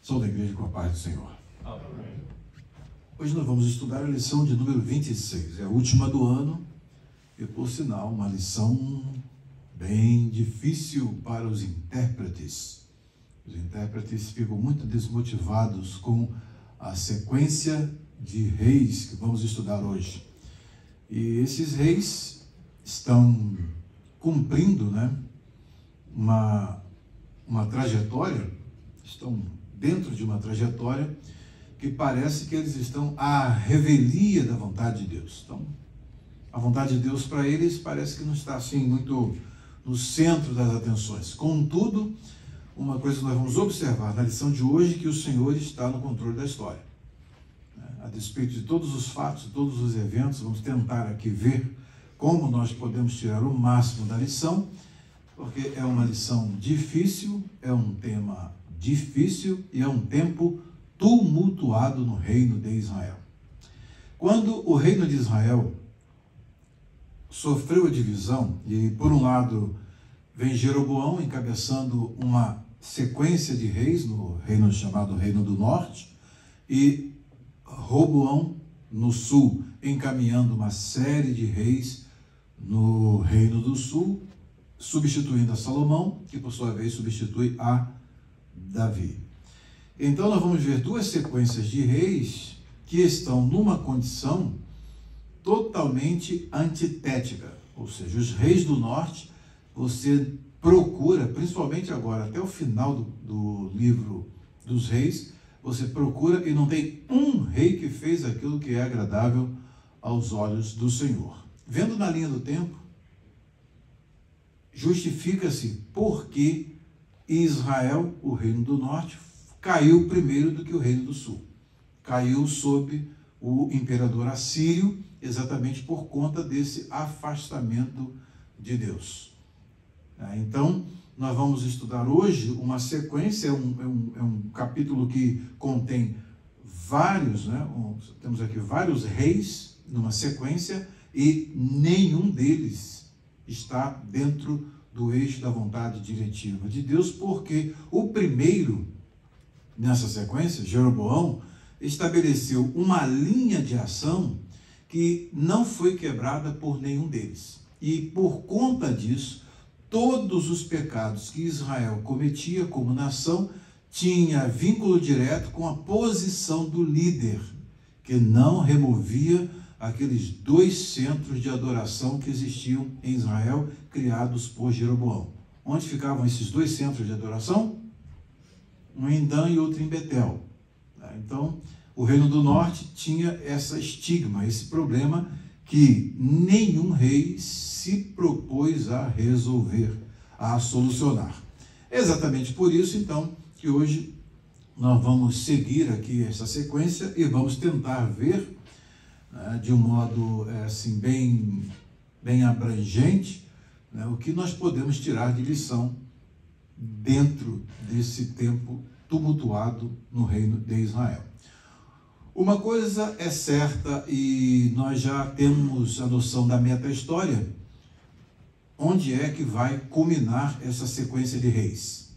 Sou da igreja com a paz do Senhor. Amém. Hoje nós vamos estudar a lição de número 26. É a última do ano e, por sinal, uma lição bem difícil para os intérpretes. Os intérpretes ficam muito desmotivados com a sequência de reis que vamos estudar hoje. E esses reis estão cumprindo, uma trajetória, estão dentro de uma trajetória que parece que eles estão à revelia da vontade de Deus. Então, a vontade de Deus para eles parece que não está assim muito no centro das atenções. Contudo, uma coisa que nós vamos observar na lição de hoje é que o Senhor está no controle da história. A despeito de todos os fatos, de todos os eventos, vamos tentar aqui ver como nós podemos tirar o máximo da lição, porque é uma lição difícil, é um tema difícil e é um tempo tumultuado no reino de Israel. Quando o reino de Israel sofreu a divisão, e por um lado vem Jeroboão encabeçando uma sequência de reis no reino chamado Reino do Norte, e Roboão no sul, encaminhando uma série de reis no Reino do Sul, substituindo a Salomão, que por sua vez substitui a Davi. Então nós vamos ver duas sequências de reis que estão numa condição totalmente antitética, ou seja, os reis do norte, você procura, principalmente agora, até o final do livro dos reis, você procura e não tem um rei que fez aquilo que é agradável aos olhos do Senhor. Vendo na linha do tempo, justifica-se por que Israel, o reino do norte, caiu primeiro do que o reino do sul. Caiu sob o imperador assírio, exatamente por conta desse afastamento de Deus. Então, nós vamos estudar hoje uma sequência, é um capítulo que contém vários, temos aqui vários reis numa sequência, e nenhum deles está dentro do eixo da vontade diretiva de Deus, porque o primeiro, nessa sequência, Jeroboão, estabeleceu uma linha de ação que não foi quebrada por nenhum deles. E por conta disso, todos os pecados que Israel cometia como nação tinha vínculo direto com a posição do líder, que não removia aqueles dois centros de adoração que existiam em Israel, criados por Jeroboão. Onde ficavam esses dois centros de adoração? Um em Dan e outro em Betel. Então, o Reino do Norte tinha esse estigma, esse problema que nenhum rei se propôs a resolver, a solucionar. Exatamente por isso, então, que hoje nós vamos seguir aqui essa sequência e vamos tentar ver de um modo assim, bem abrangente, o que nós podemos tirar de lição dentro desse tempo tumultuado no reino de Israel. Uma coisa é certa, e nós já temos a noção da meta-história, onde é que vai culminar essa sequência de reis?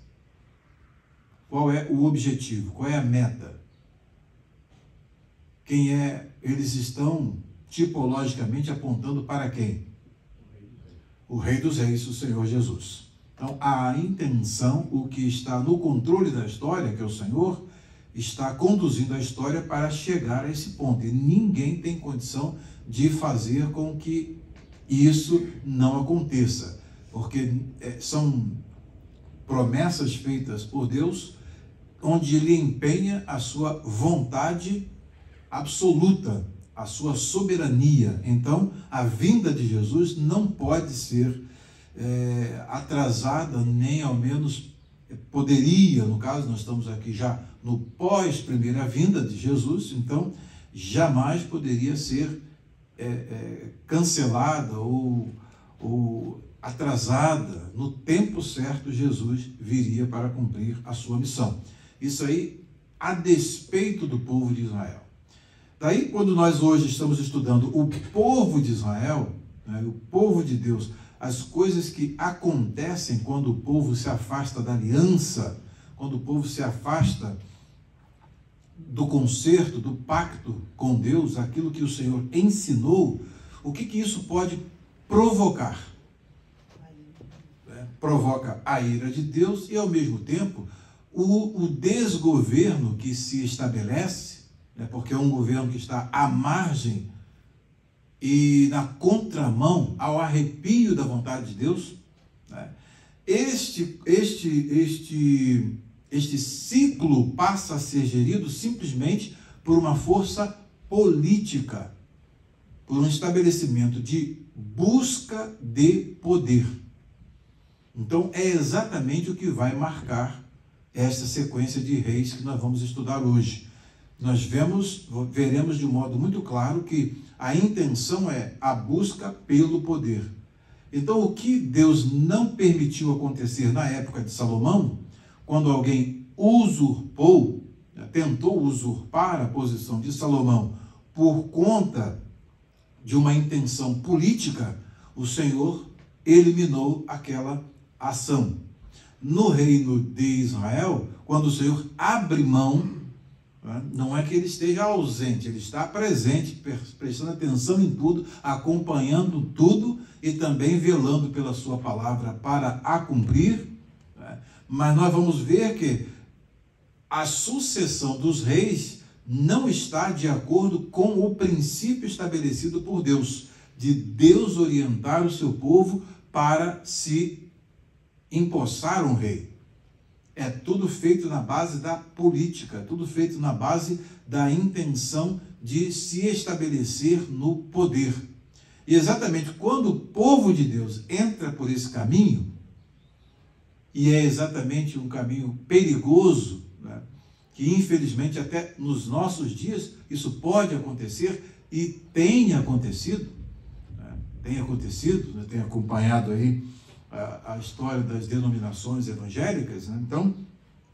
Qual é o objetivo? Qual é a meta? Quem é? Eles estão tipologicamente apontando para quem? O Rei dos Reis, o Senhor Jesus. Então, a intenção, o que está no controle da história, que é o Senhor, está conduzindo a história para chegar a esse ponto. E ninguém tem condição de fazer com que isso não aconteça, porque são promessas feitas por Deus, onde Ele empenha a sua vontade absoluta, a sua soberania. Então, a vinda de Jesus não pode ser atrasada, nem ao menos poderia, no caso, nós estamos aqui já no pós-primeira vinda de Jesus, então jamais poderia ser cancelada ou atrasada. No tempo certo, Jesus viria para cumprir a sua missão. Isso aí, a despeito do povo de Israel. Daí, quando nós hoje estamos estudando o povo de Israel, o povo de Deus, as coisas que acontecem quando o povo se afasta da aliança, quando o povo se afasta do concerto, do pacto com Deus, aquilo que o Senhor ensinou, o que isso pode provocar? Provoca a ira de Deus e, ao mesmo tempo, o desgoverno que se estabelece, porque é um governo que está à margem e na contramão ao arrepio da vontade de Deus. Este ciclo passa a ser gerido simplesmente por uma força política, por um estabelecimento de busca de poder. Então, é exatamente o que vai marcar esta sequência de reis que nós vamos estudar hoje. Nós veremos de um modo muito claro que a intenção é a busca pelo poder. Então, o que Deus não permitiu acontecer na época de Salomão, quando alguém usurpou, tentou usurpar a posição de Salomão por conta de uma intenção política, o Senhor eliminou aquela ação. No reino de Israel, quando o Senhor abre mão, não é que ele esteja ausente, ele está presente, prestando atenção em tudo, acompanhando tudo e também velando pela sua palavra para a cumprir. Mas nós vamos ver que a sucessão dos reis não está de acordo com o princípio estabelecido por Deus, de Deus orientar o seu povo para se empossar um rei. É tudo feito na base da política, tudo feito na base da intenção de se estabelecer no poder. E exatamente quando o povo de Deus entra por esse caminho, e é exatamente um caminho perigoso, que infelizmente até nos nossos dias isso pode acontecer e tem acontecido, eu tenho acompanhado aí a história das denominações evangélicas, Então,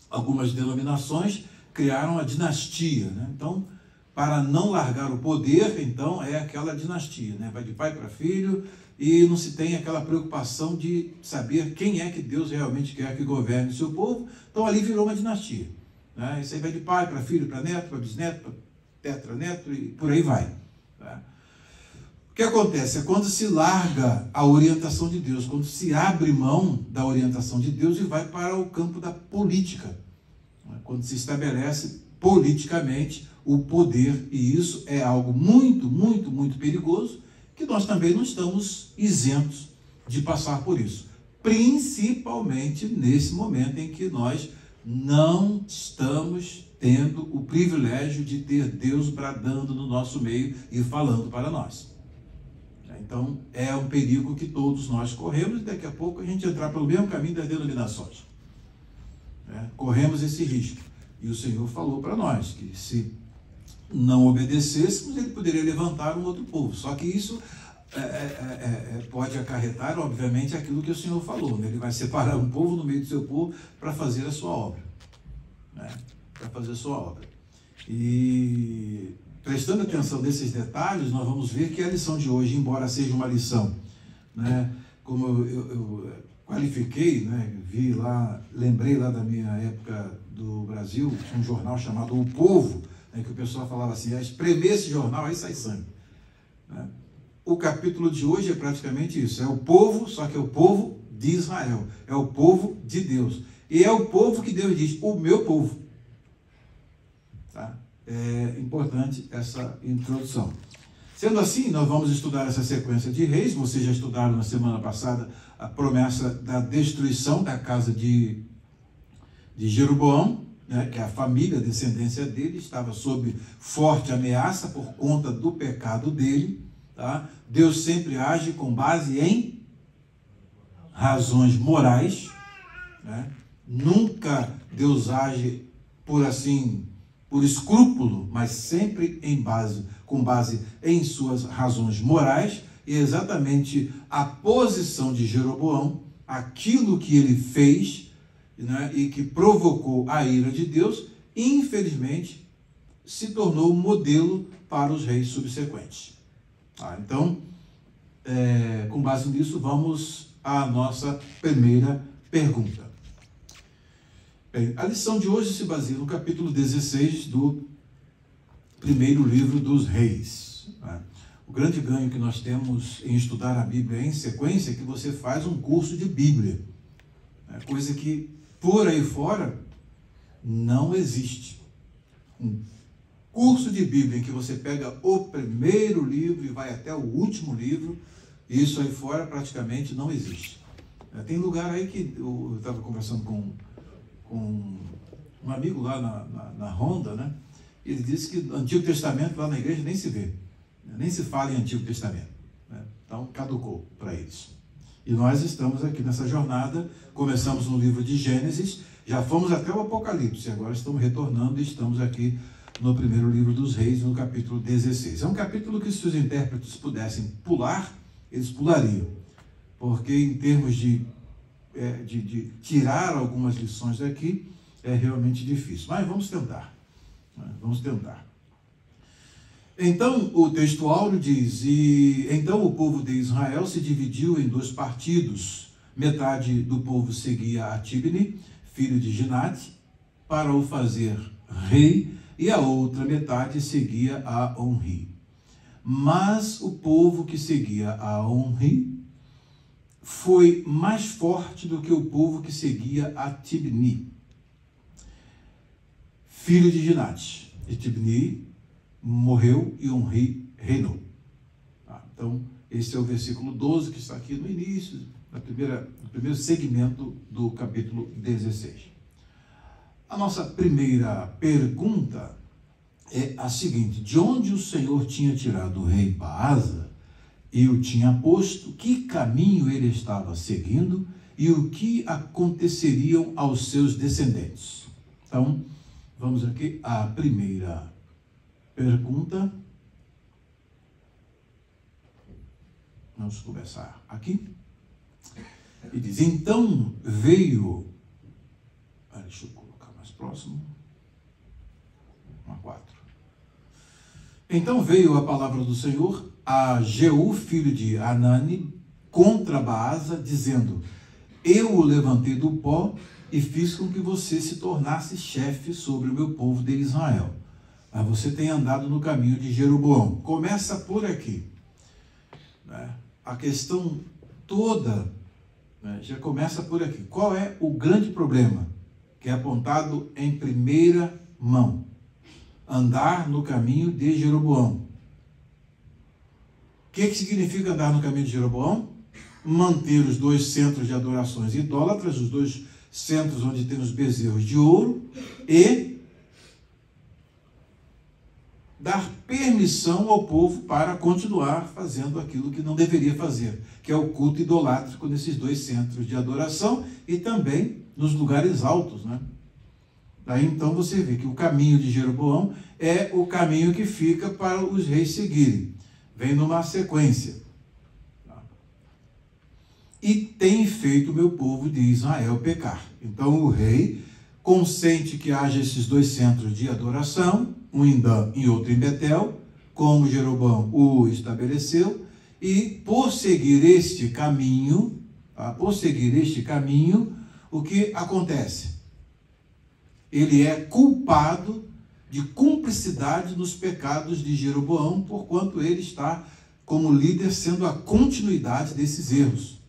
algumas denominações criaram a dinastia, Então, para não largar o poder, então é aquela dinastia, Vai de pai para filho e não se tem aquela preocupação de saber quem é que Deus realmente quer que governe o seu povo. Então, ali virou uma dinastia, Isso aí vai de pai para filho, para neto, para bisneto, para tetraneto e por aí vai, O que acontece é quando se larga a orientação de Deus, quando se abre mão da orientação de Deus e vai para o campo da política, quando se estabelece politicamente o poder, e isso é algo muito, muito, muito perigoso, que nós também não estamos isentos de passar por isso, principalmente nesse momento em que nós não estamos tendo o privilégio de ter Deus bradando no nosso meio e falando para nós. Então, é um perigo que todos nós corremos, e daqui a pouco a gente entrar pelo mesmo caminho das denominações. Corremos esse risco. E o Senhor falou para nós que se não obedecêssemos, ele poderia levantar um outro povo. Só que isso pode acarretar, obviamente, aquilo que o Senhor falou. Ele vai separar um povo no meio do seu povo para fazer a sua obra. Para fazer a sua obra. E prestando atenção nesses detalhes, nós vamos ver que a lição de hoje, embora seja uma lição, como eu qualifiquei, vi lá, lembrei lá da minha época do Brasil, um jornal chamado O Povo, que o pessoal falava assim, espremer esse jornal, aí sai sangue. O capítulo de hoje é praticamente isso, é o povo, só que é o povo de Israel, é o povo de Deus, e é o povo que Deus diz, o meu povo. É importante essa introdução. Sendo assim, nós vamos estudar essa sequência de reis. Vocês já estudaram na semana passada a promessa da destruição da casa de Jeroboão, que a família, a descendência dele, estava sob forte ameaça por conta do pecado dele. Deus sempre age com base em razões morais. Nunca Deus age por escrúpulo, mas sempre com base em suas razões morais, e exatamente a posição de Jeroboão, aquilo que ele fez, e que provocou a ira de Deus, infelizmente, se tornou um modelo para os reis subsequentes. Então, com base nisso, vamos à nossa primeira pergunta. Bem, a lição de hoje se baseia no capítulo 16 do primeiro livro dos reis. Né? O grande ganho que nós temos em estudar a Bíblia em sequência é que você faz um curso de Bíblia. Né? Coisa que por aí fora não existe. Um curso de Bíblia em que você pega o primeiro livro e vai até o último livro, isso aí fora praticamente não existe. Tem lugar aí que eu estava conversando com um amigo lá na Honda, né? Ele disse que o Antigo Testamento lá na igreja nem se vê, nem se fala em Antigo Testamento. Né? Então caducou para eles. E nós estamos aqui nessa jornada, começamos no livro de Gênesis, já fomos até o Apocalipse, agora estamos retornando e estamos aqui no primeiro livro dos reis, no capítulo 16. É um capítulo que, se os intérpretes pudessem pular, eles pulariam, porque em termos de tirar algumas lições daqui, é realmente difícil. Mas vamos tentar. Vamos tentar. Então, o texto áureo diz, então o povo de Israel se dividiu em dois partidos. Metade do povo seguia a Tibni, filho de Ginate, para o fazer rei, e a outra metade seguia a Onri. Mas o povo que seguia a Onri foi mais forte do que o povo que seguia a Tibni, filho de Ginate. E Tibni morreu e Onri reinou. Então, esse é o versículo 12 que está aqui no início, no primeiro segmento do capítulo 16. A nossa primeira pergunta é a seguinte: de onde o Senhor tinha tirado o rei Baasa e o tinha posto, que caminho ele estava seguindo e o que aconteceriam aos seus descendentes? Então, vamos aqui à primeira pergunta. Vamos começar aqui. E diz, então veio... Deixa eu colocar mais próximo. 4. Então veio a palavra do Senhor a Jeú, filho de Anani, contra Baasa, dizendo, eu o levantei do pó e fiz com que você se tornasse chefe sobre o meu povo de Israel. Mas você tem andado no caminho de Jeroboão. Começa por aqui. Né? A questão toda, né, já começa por aqui. Qual é o grande problema que é apontado em primeira mão? Andar no caminho de Jeroboão. O que significa andar no caminho de Jeroboão? Manter os dois centros de adorações idólatras, os dois centros onde tem os bezerros de ouro, e dar permissão ao povo para continuar fazendo aquilo que não deveria fazer, que é o culto idolátrico nesses dois centros de adoração e também nos lugares altos, né? Daí então você vê que o caminho de Jeroboão é o caminho que fica para os reis seguirem. Vem numa sequência. E tem feito o meu povo de Israel pecar. Então o rei consente que haja esses dois centros de adoração, um em Dan e outro em Betel, como Jeroboão o estabeleceu, e por seguir este caminho, o que acontece? Ele é culpado de cumplicidade nos pecados de Jeroboão, porquanto ele está como líder sendo a continuidade desses erros.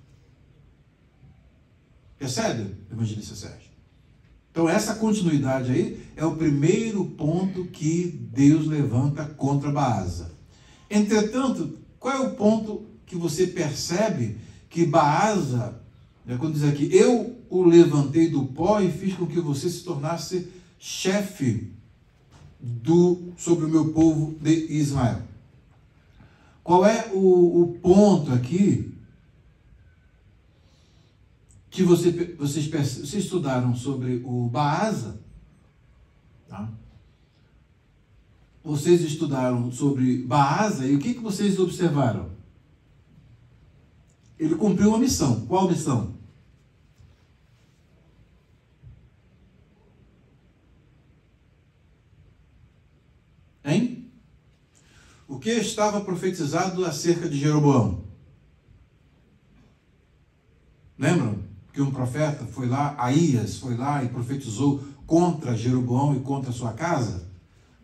Percebe, evangelista Sérgio? Então essa continuidade aí é o primeiro ponto que Deus levanta contra Baasa. Entretanto, qual é o ponto que você percebe que Baasa, quando diz aqui, eu o levantei do pó e fiz com que você se tornasse chefe sobre o meu povo de Israel? Qual é o ponto aqui que vocês estudaram sobre o Baasa? Tá? Vocês estudaram sobre Baasa e o que vocês observaram? Ele cumpriu uma missão. Qual missão? Hein? O que estava profetizado acerca de Jeroboão? Lembram que um profeta foi lá, Aías foi lá e profetizou contra Jeroboão e contra a sua casa?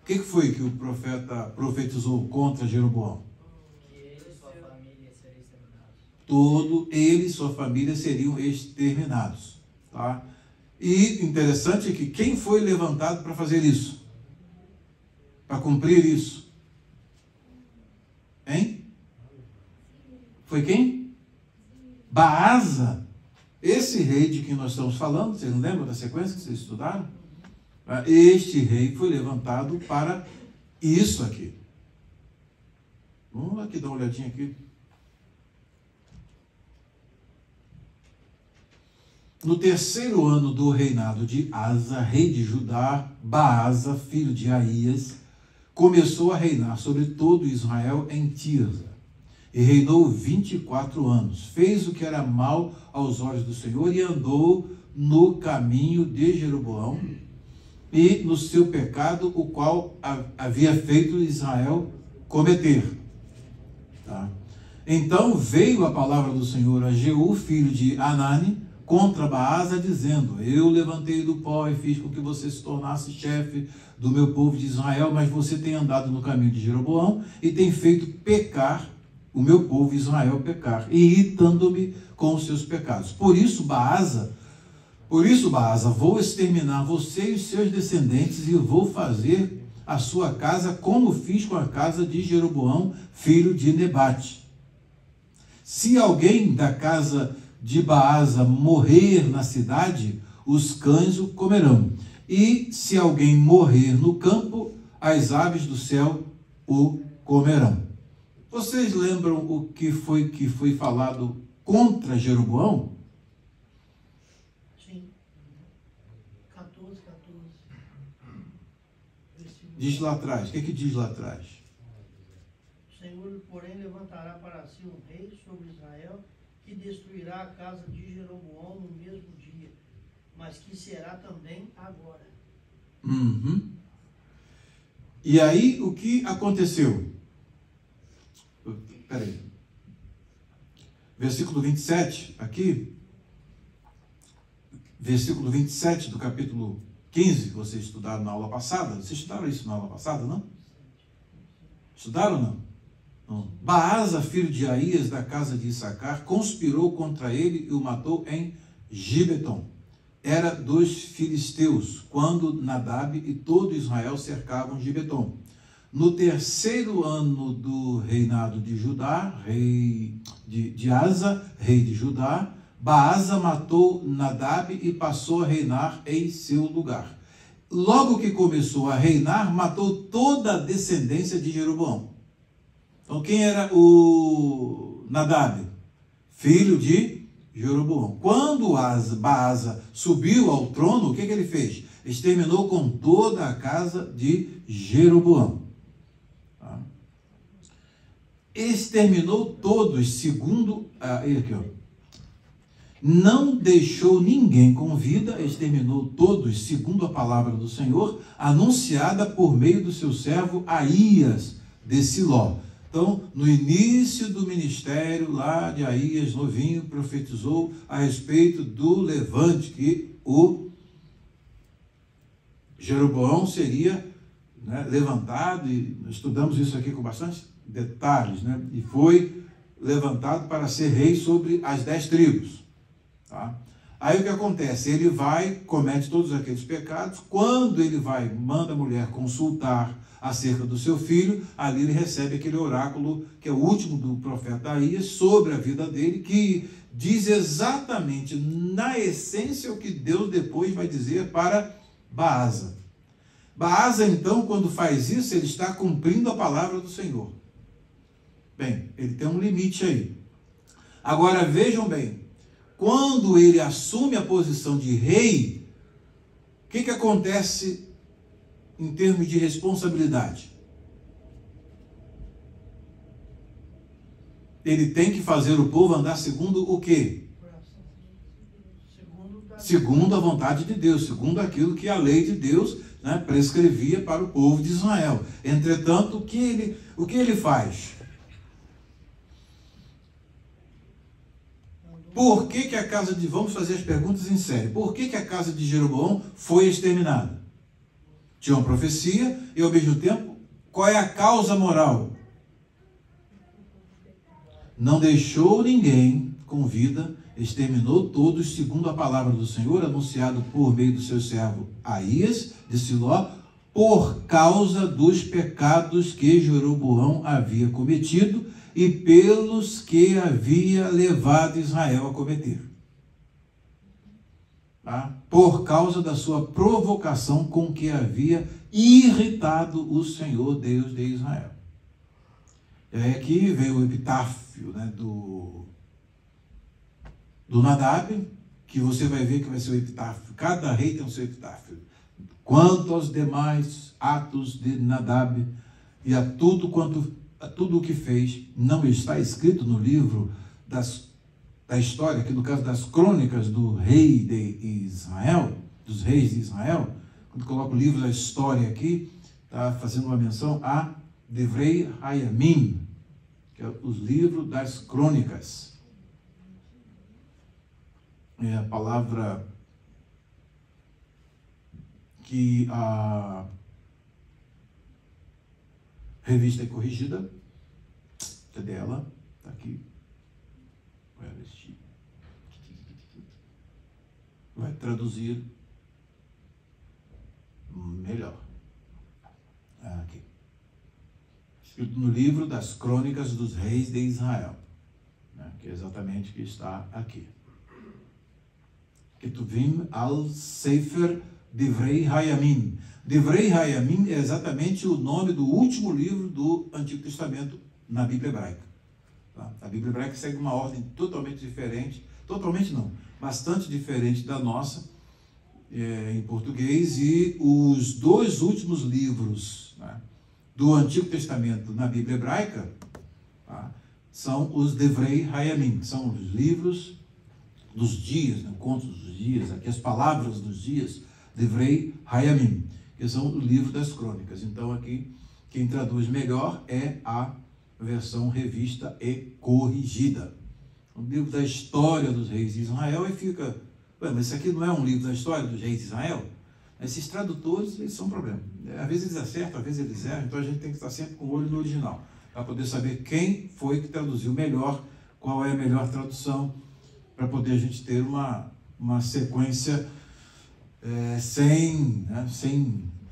O que foi que o profeta profetizou contra Jeroboão? Que ele e sua família seriam exterminados. Todo ele e sua família seriam exterminados. Tá? E interessante é que quem foi levantado para fazer isso? Para cumprir isso? Hein? Foi quem? Baasa. Esse rei de quem nós estamos falando, vocês não lembram da sequência que vocês estudaram? Este rei foi levantado para isso aqui. Vamos aqui dar uma olhadinha aqui. No terceiro ano do reinado de Asa, rei de Judá, Baasa, filho de Aías, começou a reinar sobre todo Israel em Tirza. E reinou 24 anos. Fez o que era mal aos olhos do Senhor e andou no caminho de Jeroboão e no seu pecado, o qual havia feito Israel cometer. Tá? Então veio a palavra do Senhor a Jeú, filho de Anani, contra Baasa, dizendo: eu levantei do pó e fiz com que você se tornasse chefe do meu povo de Israel, mas você tem andado no caminho de Jeroboão e tem feito pecar o meu povo Israel pecar, irritando-me com os seus pecados. Por isso, Baasa, vou exterminar você e os seus descendentes e vou fazer a sua casa como fiz com a casa de Jeroboão, filho de Nebate. Se alguém da casa de Baasa morrer na cidade, os cães o comerão. E se alguém morrer no campo, as aves do céu o comerão. Vocês lembram o que foi falado contra Jeroboão? Sim. 14. Diz lá atrás. O que diz lá atrás? O Senhor, porém, levantará para si um rei sobre Israel, que destruirá a casa de Jeroboão no mesmo dia, mas que será também agora. Uhum. E aí, o que aconteceu? Peraí. Versículo 27, aqui. Versículo 27 do capítulo 15, que vocês estudaram na aula passada. Vocês estudaram isso na aula passada, não? Estudaram ou não? Não. Baasa, filho de Aías, da casa de Issacar, conspirou contra ele e o matou em Gibeton. Era dos filisteus, quando Nadab e todo Israel cercavam Gibeton. No terceiro ano do reinado de Judá, rei de Asa, rei de Judá, Baasa matou Nadab e passou a reinar em seu lugar. Logo que começou a reinar, matou toda a descendência de Jeroboão. Então, quem era o Nadab? Filho de Jeroboão. Quando Baasa subiu ao trono, o que ele fez? Exterminou com toda a casa de Jeroboão. Tá? Exterminou todos, segundo... aqui, ó. Não deixou ninguém com vida, exterminou todos, segundo a palavra do Senhor, anunciada por meio do seu servo Aías de Siló. Então, no início do ministério lá de Aías, novinho, profetizou a respeito do levante, que o Jeroboão seria, né, levantado, e estudamos isso aqui com bastante detalhes, né, e foi levantado para ser rei sobre as 10 tribos. Tá? Aí o que acontece? Ele vai, comete todos aqueles pecados. Quando ele vai, manda a mulher consultar acerca do seu filho, ali ele recebe aquele oráculo, que é o último do profeta Aías, sobre a vida dele, que diz exatamente, na essência, o que Deus depois vai dizer para Baasa. Baasa, então, quando faz isso, ele está cumprindo a palavra do Senhor. Bem, ele tem um limite aí. Agora, vejam bem, quando ele assume a posição de rei, o que acontece em termos de responsabilidade? Ele tem que fazer o povo andar segundo o quê? Segundo a vontade de Deus, segundo aquilo que a lei de Deus, né, prescrevia para o povo de Israel. Entretanto, o que ele faz? Por que a casa de... Vamos fazer as perguntas em série. Por que a casa de Jeroboão foi exterminada? Tinha uma profecia e, ao mesmo tempo, qual é a causa moral? Não deixou ninguém com vida, exterminou todos, segundo a palavra do Senhor, anunciado por meio do seu servo Aías, de Siló, por causa dos pecados que Jeroboão havia cometido e pelos que havia levado Israel a cometer. Tá? Por causa da sua provocação com que havia irritado o Senhor Deus de Israel. E aí aqui veio o epitáfio, né, do Nadab, que você vai ver que vai ser o epitáfio. Cada rei tem o seu epitáfio. Quanto aos demais atos de Nadab e a tudo o que fez, não está escrito no livro da história, aqui no caso das crônicas do rei de Israel, dos reis de Israel. Quando coloca o livro da história aqui, está fazendo uma menção a Devrei Hayamim, que é os livros das crônicas. É a palavra que a Revista Corrigida, cadê ela? Está aqui. Vai traduzir melhor. Aqui. Escrito no livro das crônicas dos reis de Israel, né, que é exatamente o que está aqui. Ketuvim al-Sefer Devrei Hayamim. Devrei Hayamim é exatamente o nome do último livro do Antigo Testamento na Bíblia hebraica. Tá? A Bíblia hebraica segue uma ordem totalmente diferente, totalmente não, bastante diferente da nossa, em português, e os dois últimos livros, né, do Antigo Testamento na Bíblia hebraica, tá, são os Devrei Hayamim, são os livros dos dias, né, contos dos dias, aqui as palavras dos dias, Devrei Hayamim, que são o livro das crônicas. Então aqui, quem traduz melhor é a versão revista e corrigida. O livro da história dos reis de Israel, e fica, mas isso aqui não é um livro da história dos reis de Israel? Esses tradutores, eles são um problema. Às vezes eles acertam, às vezes eles erram, então a gente tem que estar sempre com o olho no original, para poder saber quem foi que traduziu melhor, qual é a melhor tradução, para poder a gente ter uma sequência sem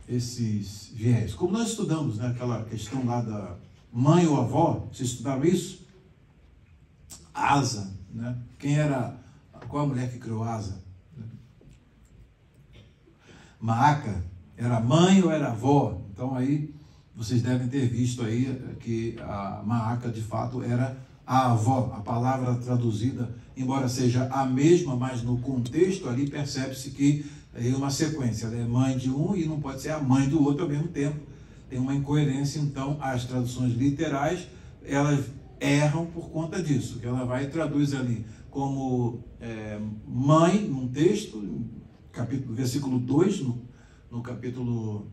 esses viés. Como nós estudamos, né, aquela questão lá da mãe ou avó, vocês estudaram isso? Asa, né? Qual a mulher que criou Asa? Maaca, era mãe ou era avó? Então aí, vocês devem ter visto aí que a Maaca de fato era a avó. A palavra traduzida, embora seja a mesma, mas no contexto ali percebe-se que é uma sequência. Ela é mãe de um e não pode ser a mãe do outro ao mesmo tempo. Tem uma incoerência, então as traduções literais, elas erram por conta disso, que ela vai e traduz ali como mãe, num texto, versículo 2, no capítulo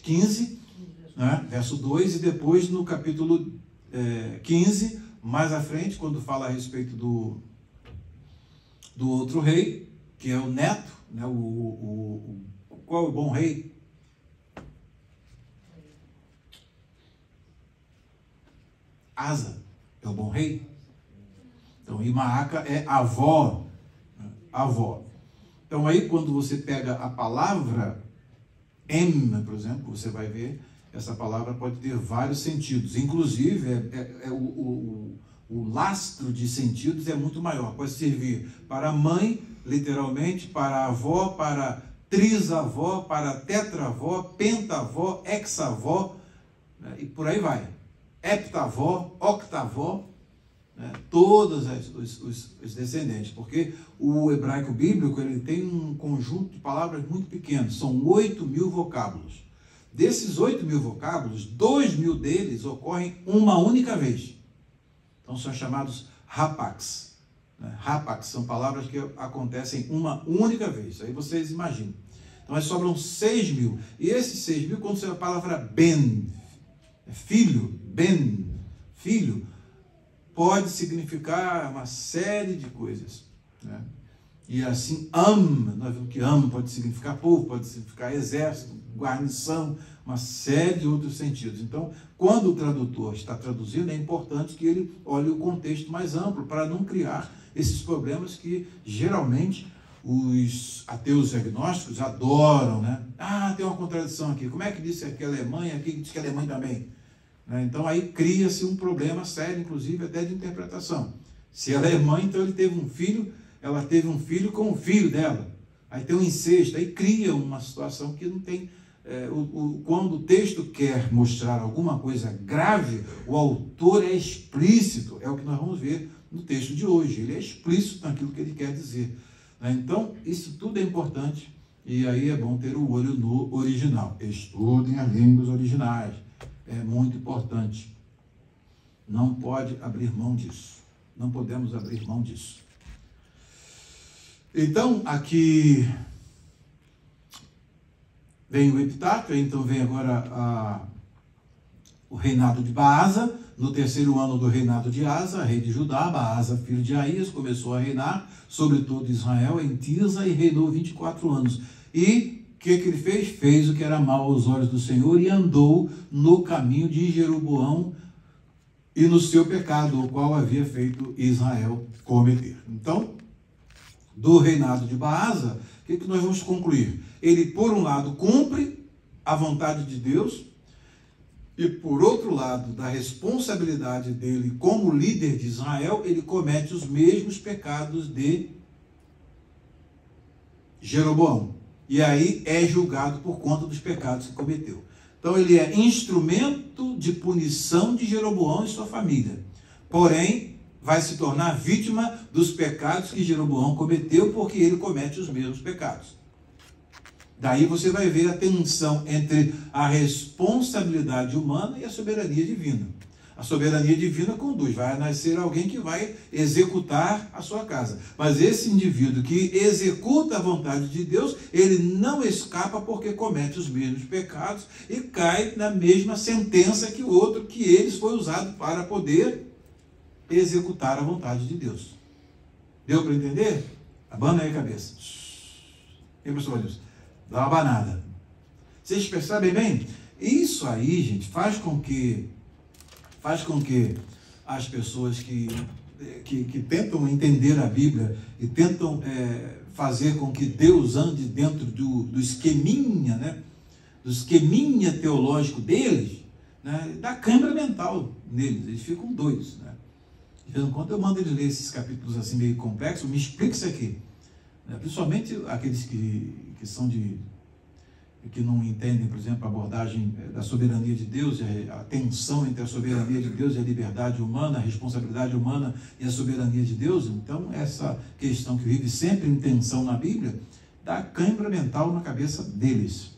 15, né, verso 2, e depois no capítulo 15, mais à frente, quando fala a respeito do outro rei, que é o neto, né, qual é o bom rei? Asa é o bom rei. Então, Maaca é avó. Né? Avó. Então, aí, quando você pega a palavra por exemplo, você vai ver, essa palavra pode ter vários sentidos. Inclusive, o lastro de sentidos é muito maior. Pode servir para mãe, literalmente, para avó, para trisavó, para tetravó, pentavó, hexavó, né? E por aí vai. Heptavó, octavó, né? Todos os descendentes, porque o hebraico bíblico ele tem um conjunto de palavras muito pequeno, são 8.000 vocábulos. Desses 8.000 vocábulos, 2.000 deles ocorrem uma única vez. Então são chamados rapax. Né? Rapax são palavras que acontecem uma única vez. Aí vocês imaginam. Então aí sobram 6.000. E esses 6.000, quando você vê a palavra ben, filho, ben, filho, pode significar uma série de coisas, né? E assim, nós vimos que pode significar povo, pode significar exército, guarnição, uma série de outros sentidos. Então, quando o tradutor está traduzindo, é importante que ele olhe o contexto mais amplo, para não criar esses problemas que, geralmente, os ateus e agnósticos adoram, né? Tem uma contradição aqui. Como é que disse que é Alemanha, aqui diz que é Alemanha também? Né? Então, aí cria-se um problema sério, inclusive, até de interpretação. Se ela é mãe, então ele teve um filho, ela teve um filho com o filho dela. Aí tem um incesto, aí cria uma situação que não tem... quando o texto quer mostrar alguma coisa grave, o autor é explícito, é o que nós vamos ver no texto de hoje. Ele é explícito naquilo que ele quer dizer. Então, isso tudo é importante, e aí é bom ter o olho no original. Estudem as línguas originais, é muito importante. Não pode abrir mão disso. Não podemos abrir mão disso. Então, aqui vem o epitáfio, então vem agora o reinado de Baasa. No 3º ano do reinado de Asa, rei de Judá, Baasa, filho de Aías, começou a reinar sobre todo Israel em Tirza e reinou 24 anos. E o que ele fez? Fez o que era mal aos olhos do Senhor e andou no caminho de Jeroboão e no seu pecado, o qual havia feito Israel cometer. Então, do reinado de Baasa, o que nós vamos concluir? Ele, por um lado, cumpre a vontade de Deus, e, por outro lado, da responsabilidade dele como líder de Israel, ele comete os mesmos pecados de Jeroboão. E aí é julgado por conta dos pecados que cometeu. Então, ele é instrumento de punição de Jeroboão e sua família. Porém, vai se tornar vítima dos pecados que Jeroboão cometeu, porque ele comete os mesmos pecados. Daí você vai ver a tensão entre a responsabilidade humana e a soberania divina. A soberania divina conduz, vai nascer alguém que vai executar a sua casa. Mas esse indivíduo que executa a vontade de Deus, ele não escapa porque comete os mesmos pecados e cai na mesma sentença que o outro, que eles foi usado para poder executar a vontade de Deus. Deu para entender? Abana aí a cabeça. E professor Wilson? Dá uma abanada. Vocês percebem bem? Isso aí, gente, faz com que as pessoas que tentam entender a Bíblia e tentam fazer com que Deus ande dentro do esqueminha, né? Do esqueminha teológico deles, né? Da câmara mental neles. Eles ficam doidos, né? De vez em quando eu mando eles ler esses capítulos assim meio complexos, me explica isso aqui. Principalmente aqueles que não entendem, por exemplo, a abordagem da soberania de Deus, a tensão entre a soberania de Deus e a liberdade humana, a responsabilidade humana e a soberania de Deus. Então, essa questão que vive sempre em tensão na Bíblia, dá cãibra mental na cabeça deles.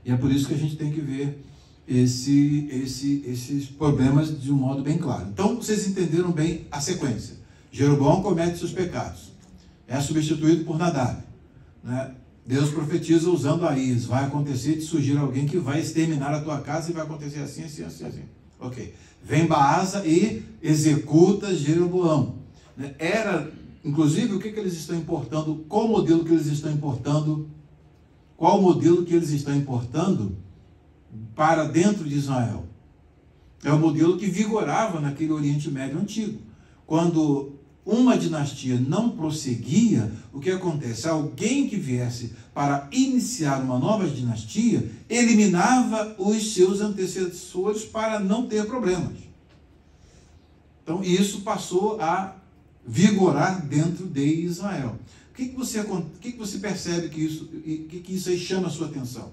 E é por isso que a gente tem que ver esses problemas de um modo bem claro. Então, vocês entenderam bem a sequência. Jeroboão comete seus pecados. É substituído por Nadab, né? Deus profetiza usando Aías. Vai acontecer de surgir alguém que vai exterminar a tua casa e vai acontecer assim, assim, assim, assim. Ok. Vem Baasa e executa Jeroboão. Inclusive, o que eles estão importando? Qual o modelo que eles estão importando? Qual o modelo que eles estão importando para dentro de Israel? É o modelo que vigorava naquele Oriente Médio antigo. Quando uma dinastia não prosseguia, o que acontece? Alguém que viesse para iniciar uma nova dinastia, eliminava os seus antecessores para não ter problemas. Então, isso passou a vigorar dentro de Israel. O que você percebe que isso aí chama a sua atenção?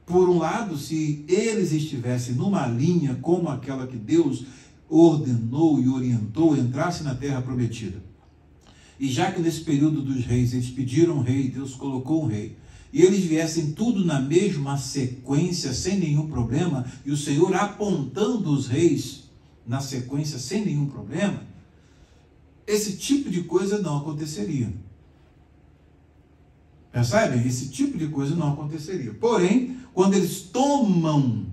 Por um lado, se eles estivessem numa linha como aquela que Deus ordenou e orientou, entrasse na terra prometida. E já que nesse período dos reis eles pediram um rei, Deus colocou um rei, e eles viessem tudo na mesma sequência, sem nenhum problema, e o Senhor apontando os reis na sequência sem nenhum problema, esse tipo de coisa não aconteceria. Percebem? Esse tipo de coisa não aconteceria. Porém, quando eles tomam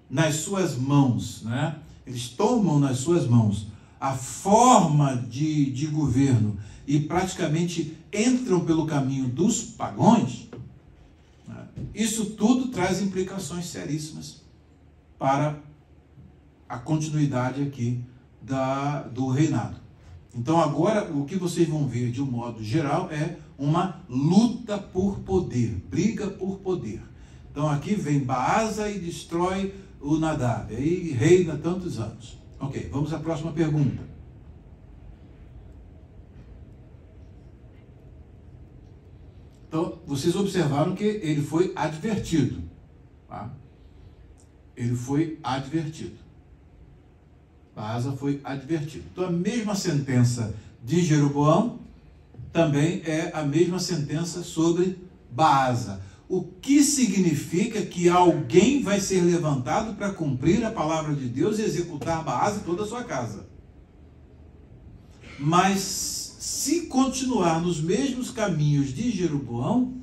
nas suas mãos, né? Eles tomam nas suas mãos a forma de governo e praticamente entram pelo caminho dos pagãos, né, isso tudo traz implicações seríssimas para a continuidade aqui do reinado. Então agora o que vocês vão ver de um modo geral é uma luta por poder, briga por poder. Então aqui vem Baasa e destrói o Nadab, aí reina tantos anos. Ok, vamos à próxima pergunta. Então, vocês observaram que ele foi advertido. Tá? Ele foi advertido. Baasa foi advertido. Então, a mesma sentença de Jeroboão também é a mesma sentença sobre Baasa. O que significa que alguém vai ser levantado para cumprir a palavra de Deus e executar Baasa e toda a sua casa. Mas, se continuar nos mesmos caminhos de Jeroboão,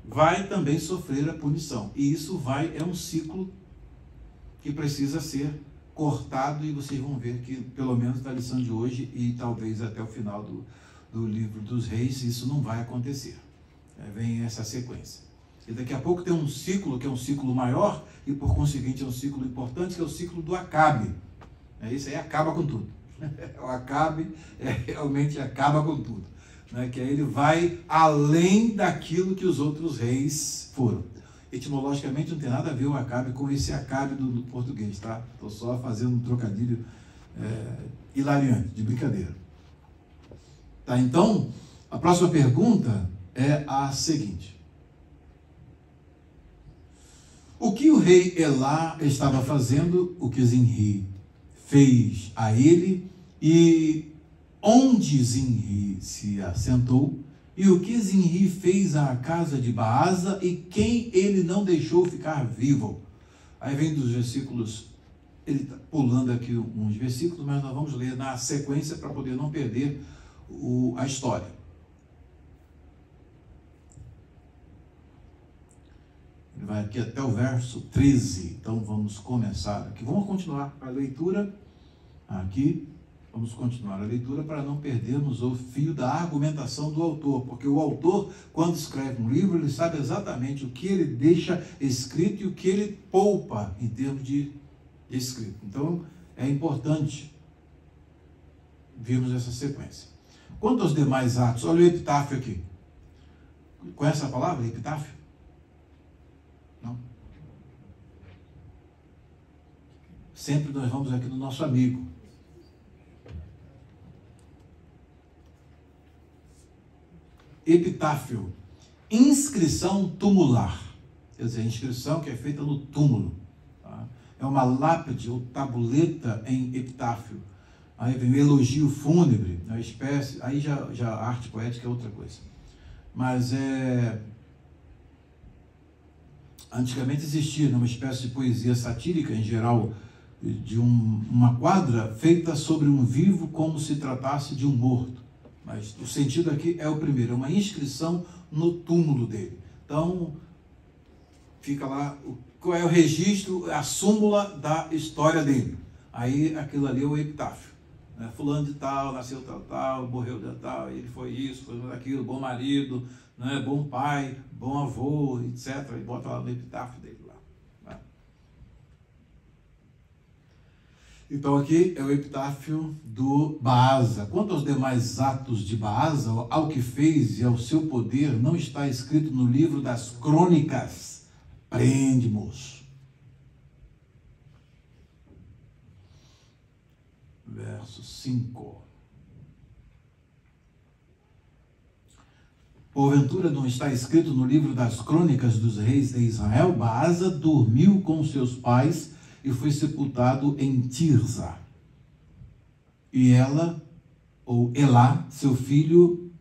vai também sofrer a punição. E isso é um ciclo que precisa ser cortado, e vocês vão ver que, pelo menos na lição de hoje, e talvez até o final do livro dos reis, isso não vai acontecer. Vem essa sequência. E daqui a pouco tem um ciclo, que é um ciclo maior, e por conseguinte é um ciclo importante, que é o ciclo do Acabe. Isso aí acaba com tudo. O Acabe realmente acaba com tudo. Que aí ele vai além daquilo que os outros reis foram. Etimologicamente não tem nada a ver o Acabe com esse Acabe do português, tá? Estou só fazendo um trocadilho hilariante, de brincadeira. Tá, então, a próxima pergunta é a seguinte. O que o rei Elá estava fazendo, o que Zinri fez a ele, e onde Zinri se assentou, e o que Zinri fez à casa de Baasa, e quem ele não deixou ficar vivo. Aí vem dos versículos, ele está pulando aqui uns versículos, mas nós vamos ler na sequência para poder não perder a história. Ele vai aqui até o verso 13, então vamos começar aqui. Vamos continuar a leitura aqui. Vamos continuar a leitura para não perdermos o fio da argumentação do autor, porque o autor, quando escreve um livro, ele sabe exatamente o que ele deixa escrito e o que ele poupa em termos de escrito. Então, é importante vermos essa sequência. Quanto aos demais atos, olha o epitáfio aqui. Conhece a palavra, epitáfio? Não? Sempre nós vamos aqui no nosso amigo. Epitáfio, inscrição tumular, quer dizer, inscrição que é feita no túmulo. Tá? É uma lápide ou tabuleta em epitáfio. Aí vem o elogio fúnebre, uma espécie, aí já a arte poética é outra coisa. Mas antigamente existia uma espécie de poesia satírica, em geral, de uma quadra feita sobre um vivo como se tratasse de um morto. Mas o sentido aqui é o primeiro, é uma inscrição no túmulo dele. Então, fica lá, qual é o registro, a súmula da história dele. Aí, aquilo ali é o epitáfio. Fulano de tal, nasceu tal, morreu de tal, ele foi isso, foi aquilo, bom marido, bom pai, bom avô, etc. E bota lá no epitáfio dele lá. Então aqui é o epitáfio do Baasa. Quanto aos demais atos de Baasa, ao que fez e ao seu poder, não está escrito no livro das crônicas. Prende, moço. Verso 5. Porventura não está escrito no livro das crônicas dos reis de Israel? Baasa dormiu com seus pais e foi sepultado em Tirza. E ela, ou Elá, seu filho,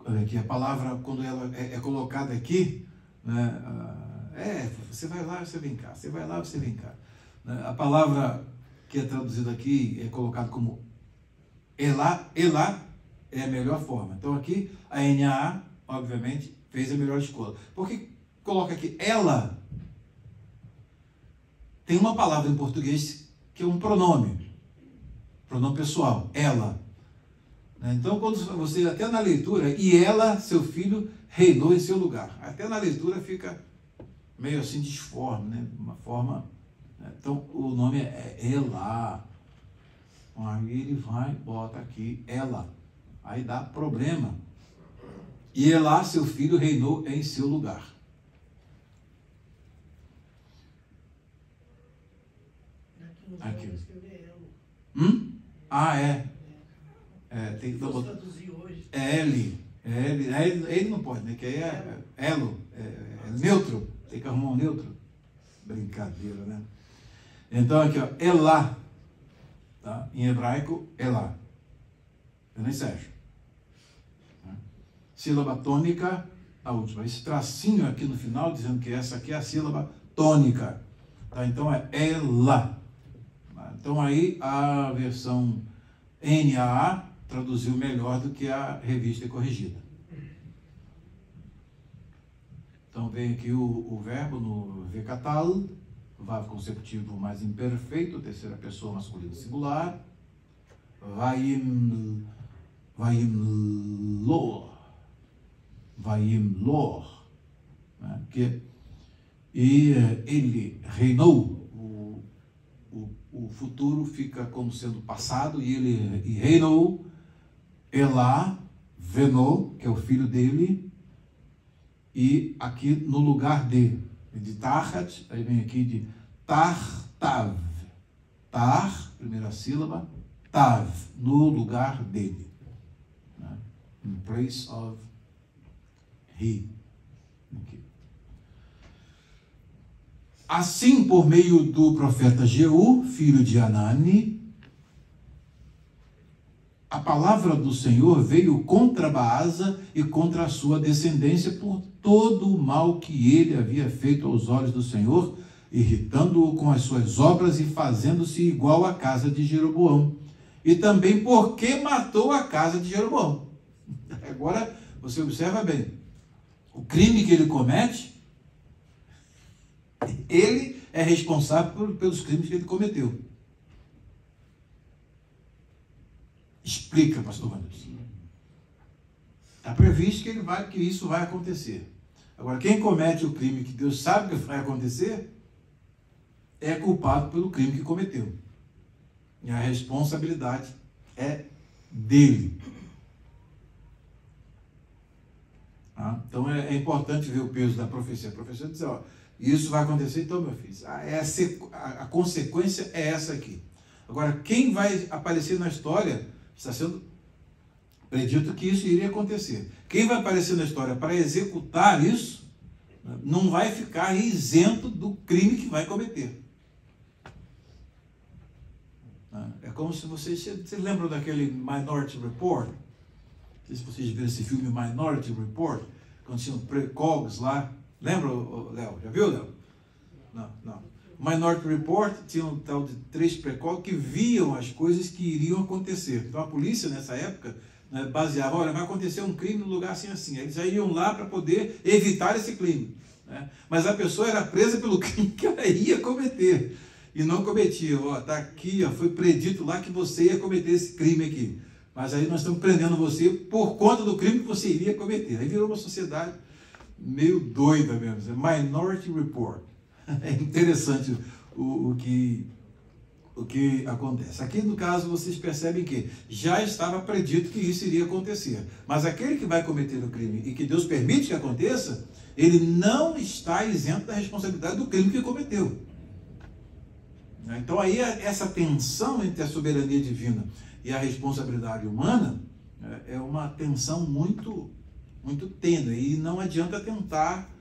olha aqui, a palavra, quando ela é colocada aqui, você vai lá, você vem cá, você vai lá, você vem cá. A palavra que é traduzida aqui é colocada como Elá é a melhor forma. Então aqui, a NAA, obviamente, fez a melhor escolha. Por que coloca aqui ela? Tem uma palavra em português que é um pronome pessoal, ela. Então, quando você, até na leitura, e ela, seu filho, reinou em seu lugar. Até na leitura fica meio assim disforme, né? Uma forma. Então, o nome é Elá. Aí ele vai, bota aqui, ela. Aí dá problema. E Elá, seu filho, reinou em seu lugar. Aqui. Ah, é. Tem que traduzir hoje. É L. Ele não pode, né? Que aí é elo. É neutro. Tem que arrumar um neutro. Brincadeira, né? Então aqui, ó. Elá. Tá? Em hebraico, Elá. Eu nem Sérgio. Sílaba tônica, a última. Esse tracinho aqui no final, dizendo que essa aqui é a sílaba tônica. Tá? Então é Elá. Então aí a versão NAA traduziu melhor do que a revista corrigida. Então vem aqui o verbo no Vekatal, verbo consecutivo mais imperfeito, terceira pessoa masculina singular. Vayimlor. Né? E ele reinou. O futuro fica como sendo passado, e ele reinou. Elá, Venou, que é o filho dele, e aqui no lugar de Tachat, aí vem aqui de Tar-Tav. Tar, primeira sílaba, Tav, no lugar dele. Né? In place of he. Aqui. Assim, por meio do profeta Jeú, filho de Anani, a palavra do Senhor veio contra Baasa e contra a sua descendência por todo o mal que ele havia feito aos olhos do Senhor, irritando-o com as suas obras e fazendo-se igual à casa de Jeroboão. E também porque matou a casa de Jeroboão. Agora, você observa bem, o crime que ele comete, ele é responsável pelos crimes que ele cometeu. Explica, pastor Wanderson. Está previsto que isso vai acontecer. Agora, quem comete o crime que Deus sabe que vai acontecer, é culpado pelo crime que cometeu. E a responsabilidade é dele. Então é importante ver o peso da profecia. A profecia diz, ó, isso vai acontecer, então, meu filho, a consequência é essa aqui. Agora, quem vai aparecer na história, está sendo predito que isso iria acontecer. Quem vai aparecer na história para executar isso, não vai ficar isento do crime que vai cometer. É como se vocês lembram daquele Minority Report? Não sei se vocês viram esse filme Minority Report, quando tinham precogs lá. Lembra, Léo? Já viu, Léo? Não. Minority Report tinha um tal de 3 precogs que viam as coisas que iriam acontecer. Então a polícia nessa época, né, baseava, olha, vai acontecer um crime no lugar assim, assim. Eles já iam lá para poder evitar esse crime. Né? Mas a pessoa era presa pelo crime que ela ia cometer. E não cometia. Está aqui, foi predito lá que você ia cometer esse crime aqui. Mas aí nós estamos prendendo você por conta do crime que você iria cometer. Aí virou uma sociedade meio doida mesmo. É Minority Report. É interessante o que acontece. Aqui no caso vocês percebem que já estava predito que isso iria acontecer. Mas aquele que vai cometer o crime e que Deus permite que aconteça, ele não está isento da responsabilidade do crime que cometeu. Então aí essa tensão entre a soberania divina e a responsabilidade humana é uma tensão muito, muito tênue. E não adianta tentar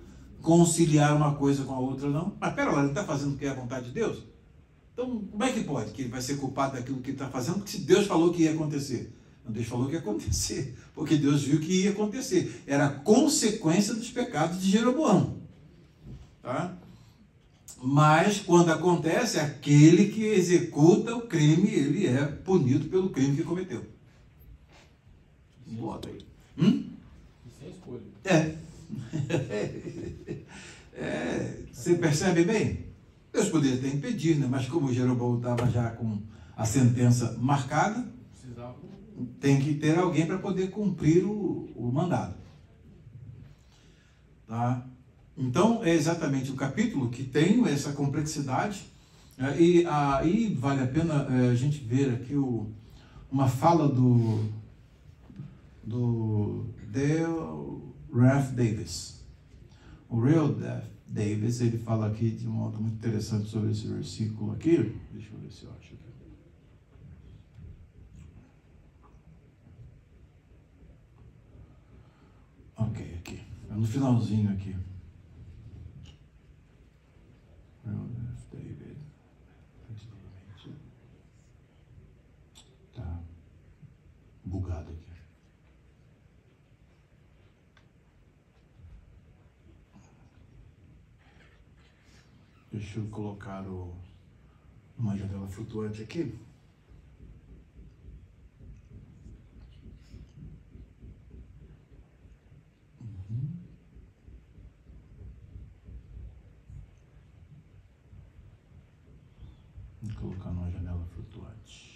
conciliar uma coisa com a outra, não. Mas pera lá, ele está fazendo o que é a vontade de Deus? Então, como é que pode que ele vai ser culpado daquilo que ele está fazendo? Porque se Deus falou que ia acontecer. Não, Deus falou que ia acontecer, porque Deus viu que ia acontecer. Era consequência dos pecados de Jeroboão. Tá? Mas, quando acontece, aquele que executa o crime, ele é punido pelo crime que cometeu. Bota aí. Sem escolha. Você percebe bem? Deus poderia até impedir, né? Mas como Jeroboão estava já com a sentença marcada, tem que ter alguém para poder cumprir o mandado. Tá? Então, é exatamente o capítulo que tem essa complexidade, e aí vale a pena a gente ver aqui uma fala do Dale Ralph Davis. O Real Davis, ele fala aqui de um modo muito interessante sobre esse versículo aqui. Deixa eu ver se eu acho aqui. Ok, aqui. É no finalzinho aqui. David. Tá bugado aqui. Deixa eu colocar uma janela flutuante aqui. Vou colocar numa janela flutuante.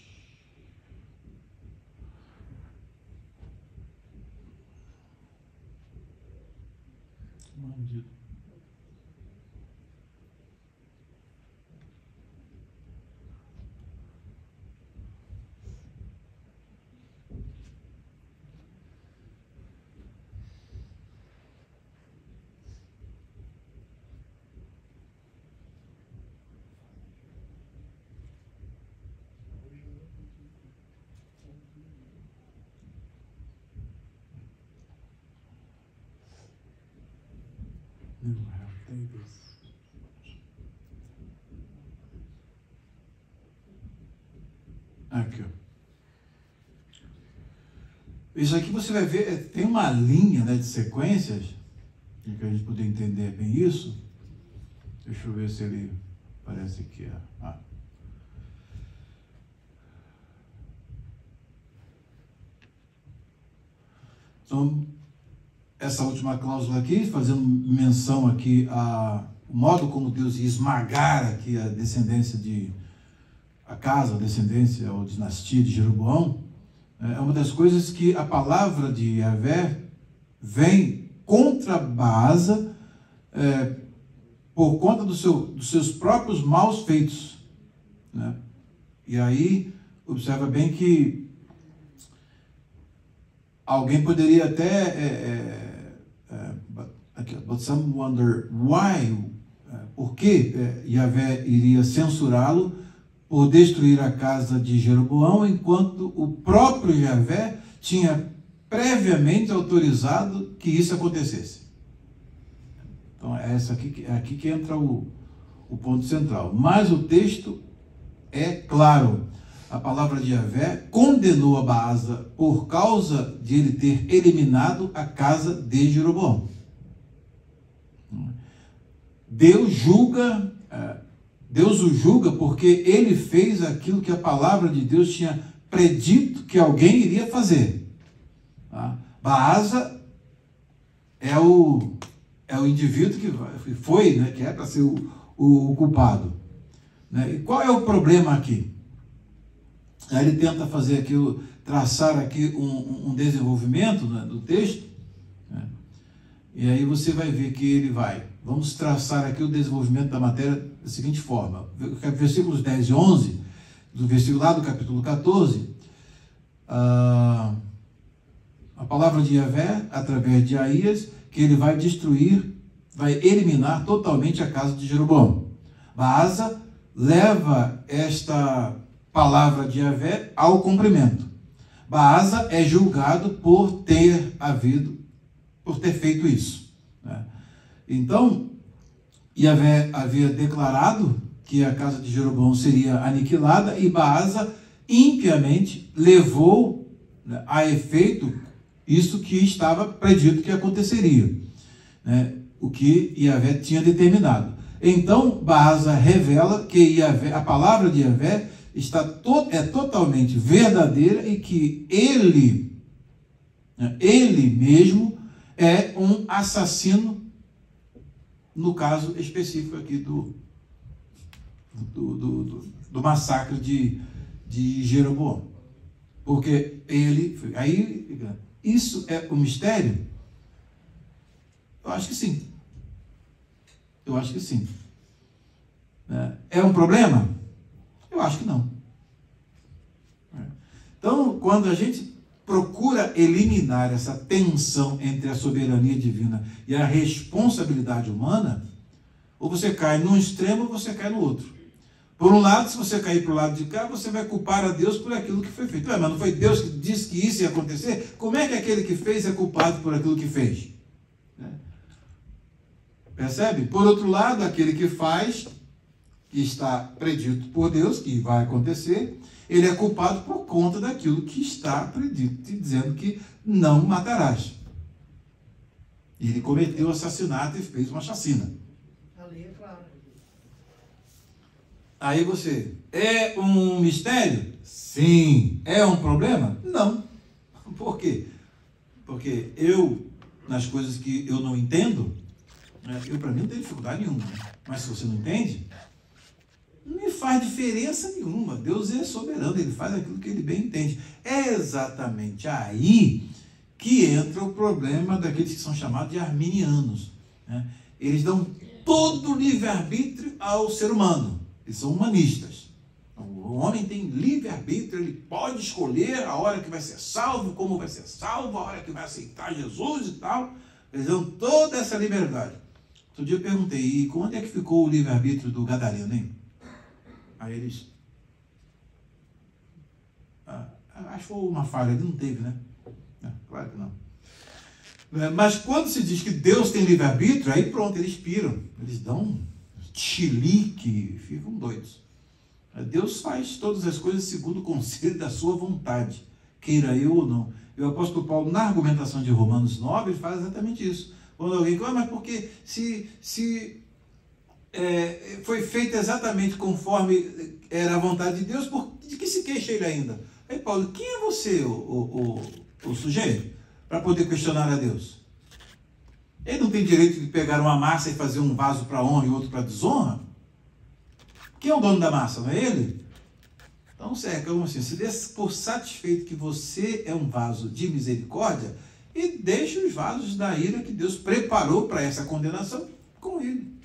Bandido. Aqui, ó. Isso aqui você vai ver, tem uma linha, né, de sequências, que a gente poder entender bem isso. Deixa eu ver se ele aparece aqui. Então, essa última cláusula aqui, fazendo menção aqui ao modo como Deus ia esmagar aqui a descendência a descendência ou dinastia de Jeroboão, é uma das coisas que a palavra de Yahvé vem contra Baasa por conta dos seus próprios maus feitos, né? E aí, observa bem que alguém poderia até but some wonder why, por que Yahvé iria censurá-lo por destruir a casa de Jeroboão, enquanto o próprio Yahvé tinha previamente autorizado que isso acontecesse. Então é aqui que entra o ponto central. Mas o texto é claro. A palavra de Yahvé condenou a Baasa por causa de ele ter eliminado a casa de Jeroboão. Deus o julga porque ele fez aquilo que a palavra de Deus tinha predito que alguém iria fazer. Tá? Baasa é o indivíduo que foi, né, que é para ser o culpado. Né? E qual é o problema aqui? Aí ele tenta fazer aquilo, traçar aqui um desenvolvimento, né, do texto, né? E aí você vai ver que vamos traçar aqui o desenvolvimento da matéria da seguinte forma: versículos 10 e 11, do versículo lá do capítulo 14, a palavra de Yahvé, através de Aías, que ele vai eliminar totalmente a casa de Jeroboão. Baasa leva esta palavra de Yahvé ao cumprimento. Baasa é julgado por ter feito isso, né? Então, Yahvé havia declarado que a casa de Jeroboão seria aniquilada, e Baasa impiamente levou, né, a efeito isso que estava predito que aconteceria, né, o que Yahvé tinha determinado. Então, Baasa revela que a palavra de Yahvé é totalmente verdadeira e que ele mesmo é um assassino, no caso específico aqui do massacre de Jeroboão. Porque ele... Aí, isso é um mistério? Eu acho que sim. Eu acho que sim. É um problema? Eu acho que não. Então, quando a gente procura eliminar essa tensão entre a soberania divina e a responsabilidade humana, ou você cai num extremo ou você cai no outro. Por um lado, se você cair para o lado de cá, você vai culpar a Deus por aquilo que foi feito. Mas não foi Deus que disse que isso ia acontecer? Como é que aquele que fez é culpado por aquilo que fez? Percebe? Por outro lado, aquele que faz, que está predito por Deus, que vai acontecer, ele é culpado por conta daquilo que está predito, dizendo que não matarás. E ele cometeu assassinato e fez uma chacina. A lei é clara. Aí você, é um mistério? Sim. É um problema? Não. Por quê? Porque eu, nas coisas que eu não entendo, eu para mim não tenho dificuldade nenhuma. Mas se você não entende, não me faz diferença nenhuma. Deus é soberano, ele faz aquilo que ele bem entende. É exatamente aí que entra o problema daqueles que são chamados de arminianos. Eles dão todo o livre-arbítrio ao ser humano. Eles são humanistas. O homem tem livre-arbítrio, ele pode escolher a hora que vai ser salvo, como vai ser salvo, a hora que vai aceitar Jesus e tal. Eles dão toda essa liberdade. Outro dia eu perguntei, e quando é que ficou o livre-arbítrio do Gadareno, hein? Aí eles... acho que foi uma falha, ele não teve, né? Claro que não. Mas quando se diz que Deus tem livre-arbítrio, aí pronto, eles piram. Eles dão um chilique, ficam doidos. Deus faz todas as coisas segundo o conselho da sua vontade, queira eu ou não. E o apóstolo Paulo, na argumentação de Romanos 9, ele faz exatamente isso. Quando alguém fala, mas porque se foi feito exatamente conforme era a vontade de Deus, de que se queixa ele ainda? Aí Paulo, quem é você, o sujeito, para poder questionar a Deus? Ele não tem direito de pegar uma massa e fazer um vaso para honra e outro para desonra? Quem é o dono da massa, não é ele? Então, como assim, se dê por satisfeito que você é um vaso de misericórdia e deixe os vasos da ira que Deus preparou para essa condenação com ele.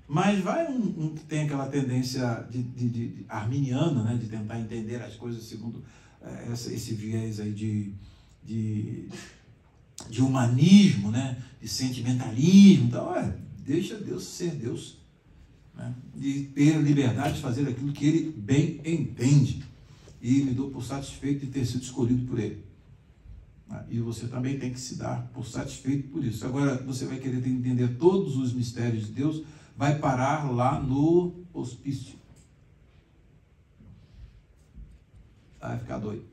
Mas vai um que tem aquela tendência de arminiana, né, de tentar entender as coisas segundo esse viés aí de humanismo, né, de sentimentalismo. Então, deixa Deus ser Deus, né, e ter liberdade de fazer aquilo que ele bem entende. E me dou por satisfeito de ter sido escolhido por ele. E você também tem que se dar por satisfeito por isso. Agora, você vai querer entender todos os mistérios de Deus, vai parar lá no hospício. Vai ficar doido.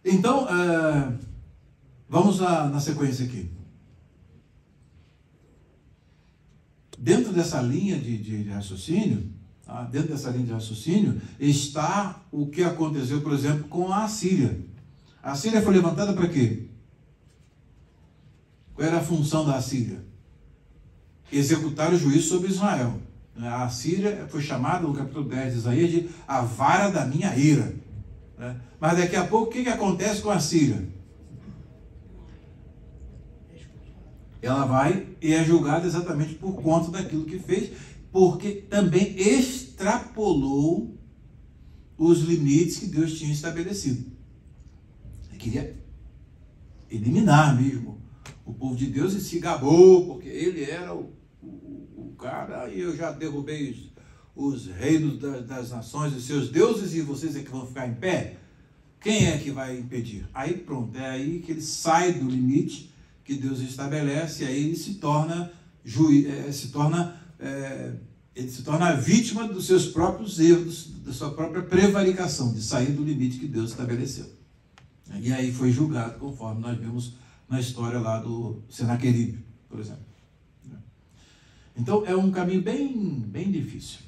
Então, vamos na sequência aqui. Dentro dessa linha de raciocínio, está o que aconteceu, por exemplo, com a Assíria. A Assíria foi levantada para quê? Qual era a função da Assíria? Executar o juízo sobre Israel. A Assíria foi chamada, no capítulo 10 de Isaías, de a vara da minha ira. Mas daqui a pouco, o que acontece com a Assíria? Ela vai e é julgada exatamente por conta daquilo que fez, porque também extrapolou os limites que Deus tinha estabelecido. Ele queria eliminar mesmo o povo de Deus e se gabou, porque ele era o cara, e eu já derrubei os reinos das nações, os seus deuses, e vocês é que vão ficar em pé? Quem é que vai impedir? Aí pronto, é aí que ele sai do limite que Deus estabelece, e aí ele se torna ele se torna vítima dos seus próprios erros, da sua própria prevaricação, de sair do limite que Deus estabeleceu. E aí foi julgado, conforme nós vimos na história lá do Senaqueribe, por exemplo. Então é um caminho bem difícil,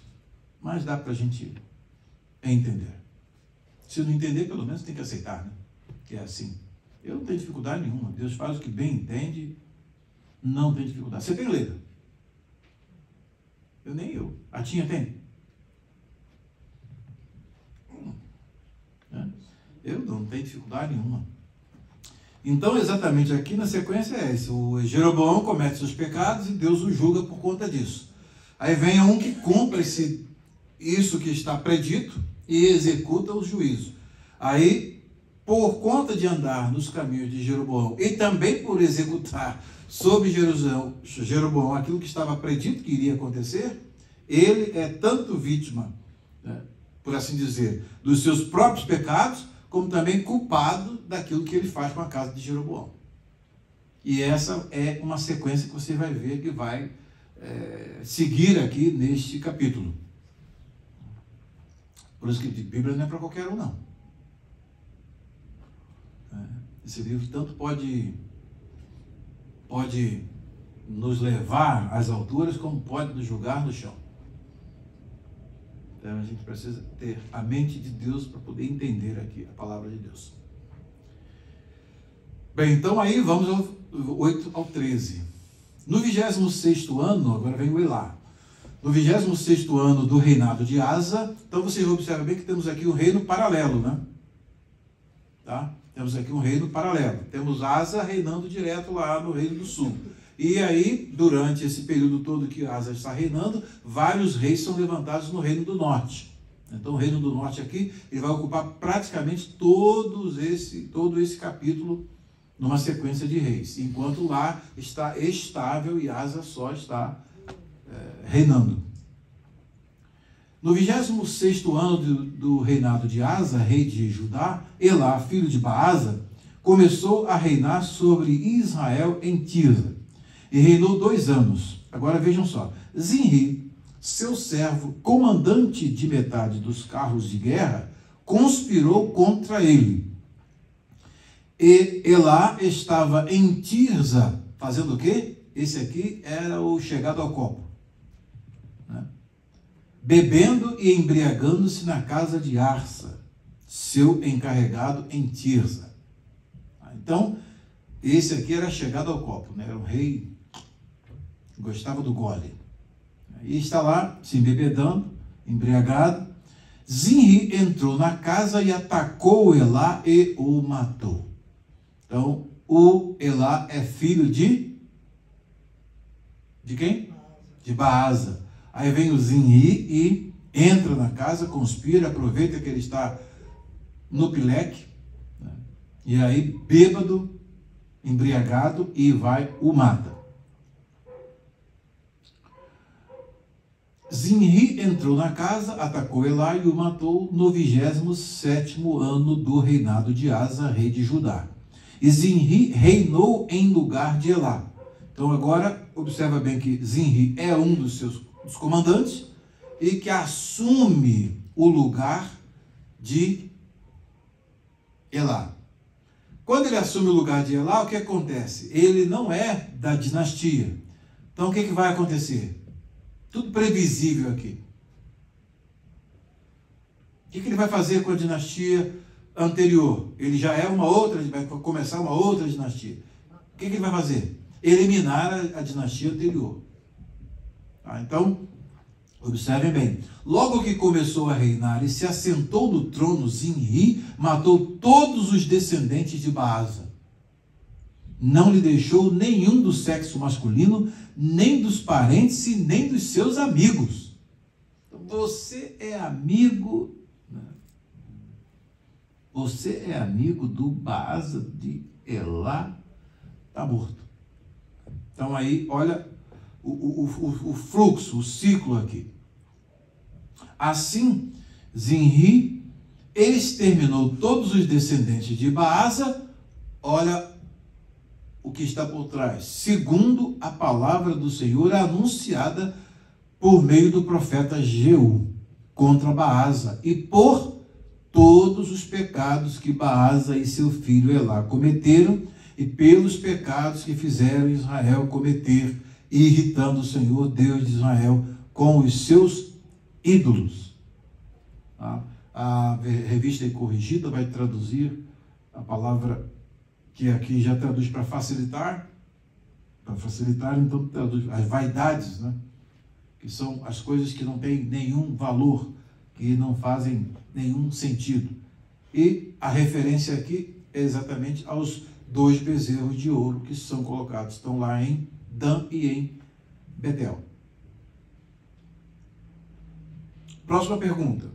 mas dá para a gente entender. Se não entender, pelo menos tem que aceitar, né? Que é assim. Eu não tenho dificuldade nenhuma. Deus faz o que bem entende, não tem dificuldade. Você tem letra. Nem eu. A Tinha tem? Eu não tenho dificuldade nenhuma. Então, exatamente aqui na sequência é isso. O Jeroboão comete seus pecados e Deus o julga por conta disso. Aí vem um que cumpre isso que está predito e executa o juízo. Aí, por conta de andar nos caminhos de Jeroboão e também por executar sobre Jeroboão aquilo que estava predito que iria acontecer, ele é tanto vítima, né, por assim dizer, dos seus próprios pecados, como também culpado daquilo que ele faz com a casa de Jeroboão. E essa é uma sequência que você vai ver que vai seguir aqui neste capítulo. Por isso que a Bíblia não é para qualquer um, não. Esse livro tanto pode nos levar às alturas, como pode nos julgar no chão. Então a gente precisa ter a mente de Deus para poder entender aqui a palavra de Deus. Bem, então aí vamos ao 8 ao 13. No 26º ano, agora vem o Elá. No 26º ano do reinado de Asa, então vocês observam bem que temos aqui um reino paralelo, né? Tá? Temos aqui um reino paralelo. Temos Asa reinando direto lá no Reino do Sul. E aí, durante esse período todo que Asa está reinando, vários reis são levantados no Reino do Norte. Então o Reino do Norte aqui, ele vai ocupar praticamente todo esse capítulo numa sequência de reis. Enquanto lá está estável e Asa só está reinando. No 26º ano do reinado de Asa, rei de Judá, Elá, filho de Baasa, começou a reinar sobre Israel em Tirza, e reinou 2 anos. Agora vejam só, Zinri, seu servo, comandante de metade dos carros de guerra, conspirou contra ele. E Elá estava em Tirza, fazendo o quê? Esse aqui era o chegado ao copo, né? Bebendo e embriagando-se na casa de Arsa, seu encarregado em Tirza. Então, esse aqui era chegado ao copo, né? Era um rei que gostava do gole. E está lá, se embebedando, embriagado. Zinri entrou na casa e atacou Elá e o matou. Então, o Elá é filho de quem? De Baasa. Aí vem o Zinri e entra na casa, conspira, aproveita que ele está no pileque, né? E aí, bêbado, embriagado, e o mata. Zinri entrou na casa, atacou Elá e o matou no 27º ano do reinado de Asa, rei de Judá. E Zinri reinou em lugar de Elá. Então agora, observa bem que Zinri é um dos comandantes e que assume o lugar de Elá. Quando ele assume o lugar de Elá, o que acontece? Ele não é da dinastia. Então o que vai acontecer? Tudo previsível aqui. O que ele vai fazer com a dinastia anterior? Ele já é vai começar uma outra dinastia. O que ele vai fazer? Eliminar a dinastia anterior. Então, observem bem. Logo que começou a reinar e se assentou no trono, Zinri matou todos os descendentes de Baasa. Não lhe deixou nenhum do sexo masculino, nem dos parentes e nem dos seus amigos. Você é amigo, né? Você é amigo do Baasa de Elá, está morto. Então aí, olha o fluxo, o ciclo aqui. Assim, Zinri exterminou todos os descendentes de Baasa. Olha o que está por trás, segundo a palavra do Senhor anunciada por meio do profeta Jeú contra Baasa, e por todos os pecados que Baasa e seu filho Elá cometeram, e pelos pecados que fizeram Israel cometer, irritando o Senhor Deus de Israel com os seus ídolos. A Revista Corrigida vai traduzir a palavra que aqui já traduz para facilitar. Para facilitar, então traduz as vaidades, né, que são as coisas que não têm nenhum valor, que não fazem nenhum sentido. E a referência aqui é exatamente aos 2 bezerros de ouro que são colocados, estão lá em Dan e em Betel. Próxima pergunta.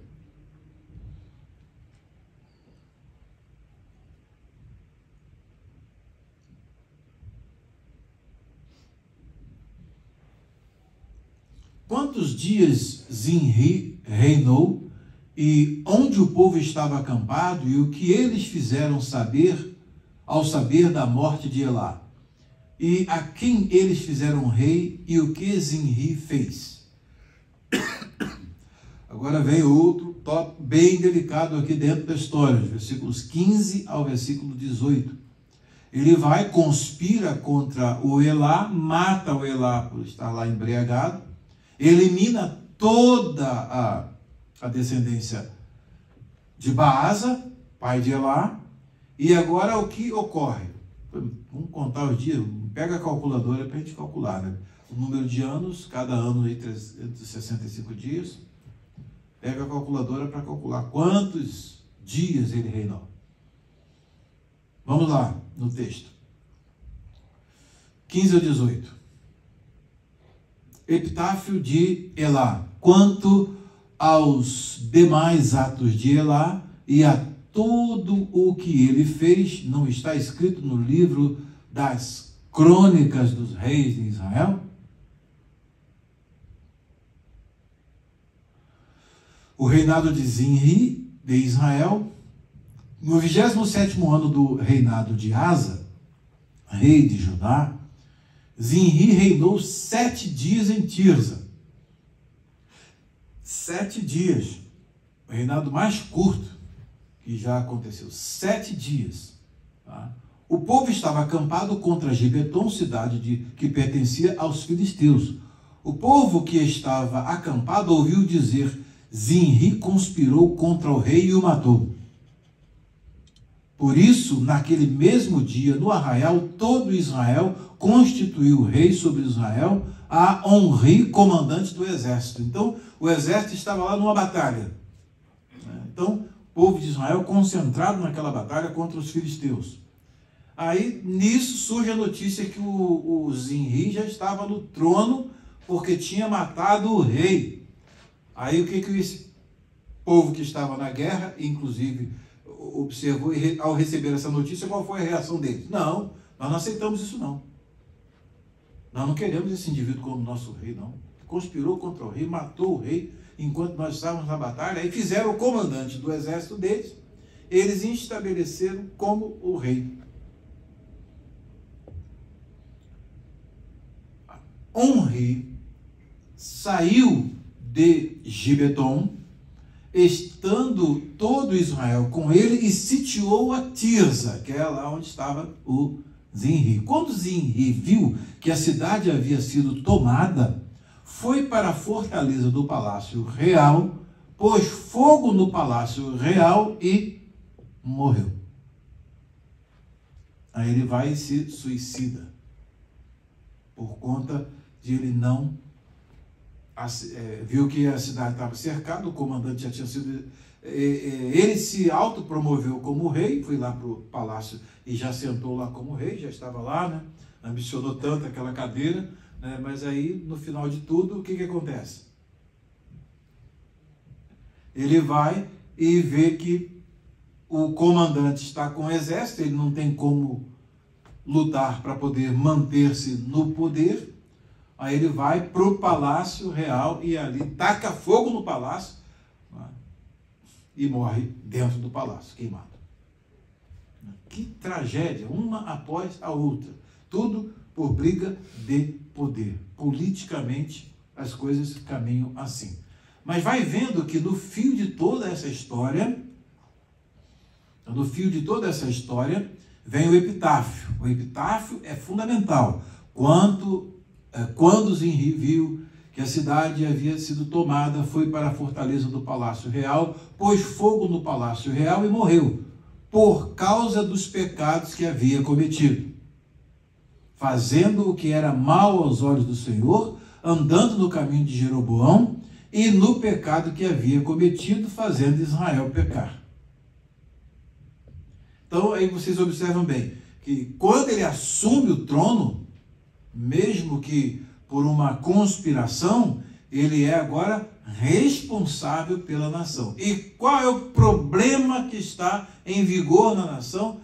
Quantos dias Zinri reinou e onde o povo estava acampado e o que eles fizeram saber ao saber da morte de Elá? E a quem eles fizeram rei e o que Zinri fez? Agora vem outro tópico bem delicado aqui dentro da história, versículos 15 ao versículo 18. Ele vai, conspira contra o Elá, mata o Elá por estar lá embriagado, elimina toda a descendência de Baasa, pai de Elá, e agora o que ocorre? Vamos contar os dias, pega a calculadora para a gente calcular, né? O número de anos, cada ano entre 65 dias, pega a calculadora para calcular quantos dias ele reinou. Vamos lá, no texto. 15 a 18. Epitáfio de Elá. Quanto aos demais atos de Elá e a tudo o que ele fez, não está escrito no livro das crônicas dos reis de Israel? O reinado de Zinri, de Israel, no 27º ano do reinado de Asa, rei de Judá, Zinri reinou 7 dias em Tirza. 7 dias. O reinado mais curto que já aconteceu. 7 dias. Tá? O povo estava acampado contra Gibeton, cidade que pertencia aos filisteus. O povo que estava acampado ouviu dizer: Zinri conspirou contra o rei e o matou. Por isso, naquele mesmo dia, no arraial, todo Israel constituiu rei sobre Israel a Onri, comandante do exército. Então, o exército estava lá numa batalha. Então, o povo de Israel concentrado naquela batalha contra os filisteus. Aí, nisso, surge a notícia que o Zinri já estava no trono porque tinha matado o rei. Aí, o que esse povo que estava na guerra, inclusive, observou, e ao receber essa notícia, qual foi a reação deles? Não, nós não aceitamos isso não. Nós não queremos esse indivíduo como nosso rei, não. Conspirou contra o rei, matou o rei enquanto nós estávamos na batalha, aí fizeram o comandante do exército deles, eles estabeleceram como o rei. Onri saiu de Gibeton, estando todo Israel com ele, e sitiou a Tirza, que é lá onde estava o Zinri. Quando Zinri viu que a cidade havia sido tomada, foi para a fortaleza do palácio real, pôs fogo no palácio real e morreu. Aí ele vai e se suicida, por conta de ele não viu que a cidade estava cercada, o comandante já tinha sido... ele se autopromoveu como rei, foi lá para o palácio e já sentou lá como rei, já estava lá, né? Ambicionou tanto aquela cadeira, né? Mas aí, no final de tudo, o que acontece? Ele vai e vê que o comandante está com o exército, ele não tem como lutar para poder manter-se no poder. Aí ele vai para o palácio real e ali taca fogo no palácio, né? E morre dentro do palácio, queimado. Que tragédia, uma após a outra. Tudo por briga de poder. Politicamente, as coisas caminham assim. Mas vai vendo que no fio de toda essa história, vem o epitáfio. O epitáfio é fundamental. Quando Zinri viu que a cidade havia sido tomada, foi para a fortaleza do palácio real, pôs fogo no palácio real e morreu, por causa dos pecados que havia cometido, fazendo o que era mal aos olhos do Senhor, andando no caminho de Jeroboão e no pecado que havia cometido, fazendo Israel pecar. Então, aí vocês observam bem, que quando ele assume o trono, mesmo que por uma conspiração, ele é agora responsável pela nação. E qual é o problema que está em vigor na nação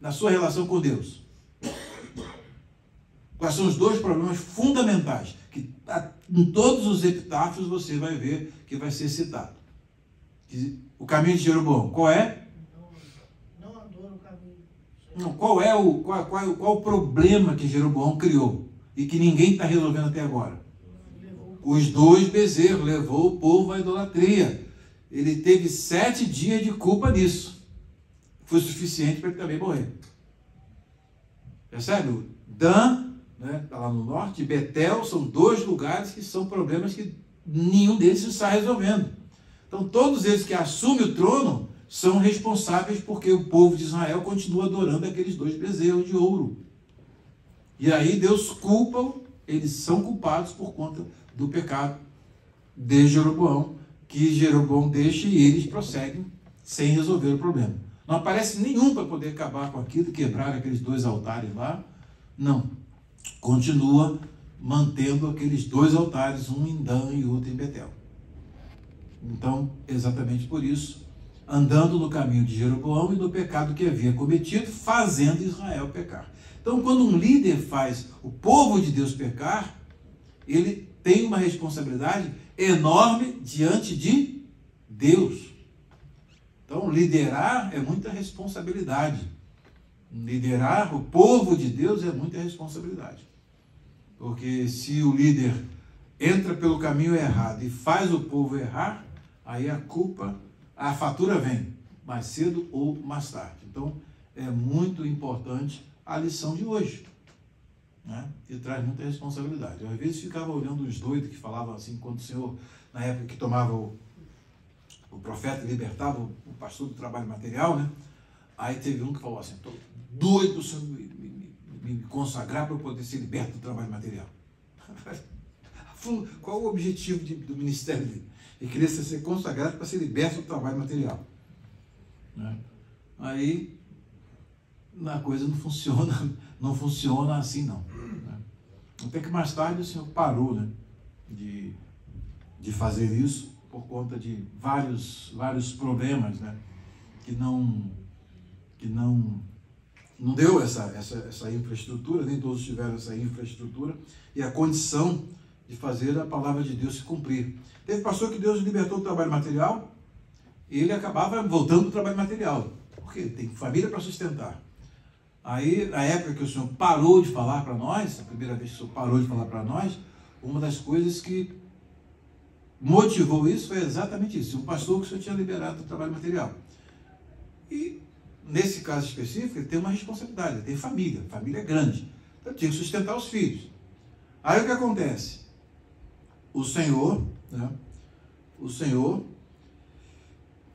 na sua relação com Deus? Quais são os dois problemas fundamentais que em todos os epitáfios você vai ver que vai ser citado? O caminho de Jeroboão, qual é? Não andou no caminho. Não, qual o problema que Jeroboão criou e que ninguém está resolvendo até agora? Os 2 bezerros, levou o povo à idolatria. Ele teve 7 dias de culpa nisso. Foi suficiente para ele também morrer. Percebe? Dan, né, está lá no norte, e Betel são 2 lugares que são problemas que nenhum deles está resolvendo. Então todos eles que assumem o trono são responsáveis porque o povo de Israel continua adorando aqueles 2 bezerros de ouro. E aí Deus culpa, eles são culpados por conta do pecado de Jeroboão, que Jeroboão deixa e eles prosseguem sem resolver o problema. Não aparece nenhum para poder acabar com aquilo, quebrar aqueles 2 altares lá. Não. Continua mantendo aqueles 2 altares, um em Dan e outro em Betel. Então, exatamente por isso, andando no caminho de Jeroboão e do pecado que havia cometido, fazendo Israel pecar. Então, quando um líder faz o povo de Deus pecar, ele tem uma responsabilidade enorme diante de Deus. Então, liderar é muita responsabilidade. Liderar o povo de Deus é muita responsabilidade. Porque se o líder entra pelo caminho errado e faz o povo errar, aí a fatura vem, mais cedo ou mais tarde. Então, é muito importante a lição de hoje, né? E traz muita responsabilidade. Eu, às vezes, ficava olhando os doidos que falavam assim, quando o Senhor, na época que tomava o profeta, libertava o pastor do trabalho material, né? Aí teve um que falou assim: estou doido para o Senhor me consagrar para eu poder ser liberto do trabalho material. Qual o objetivo do ministério dele? Ele queria ser consagrado para ser liberto do trabalho material, né? Aí a coisa não funciona assim não, né? Até que mais tarde o Senhor parou, né, de fazer isso por conta de vários problemas, né, que não deu essa infraestrutura, nem todos tiveram essa infraestrutura e a condição de fazer a palavra de Deus se cumprir. Teve pastor que Deus libertou do trabalho material e ele acabava voltando do trabalho material, porque tem família para sustentar. Aí, na época que o Senhor parou de falar para nós, a primeira vez que o Senhor parou de falar para nós, uma das coisas que motivou isso foi exatamente isso: um pastor que o Senhor tinha liberado do trabalho material. E, nesse caso específico, ele tem uma responsabilidade, ele tem família é grande, então ele tinha que sustentar os filhos. Aí o que acontece? O Senhor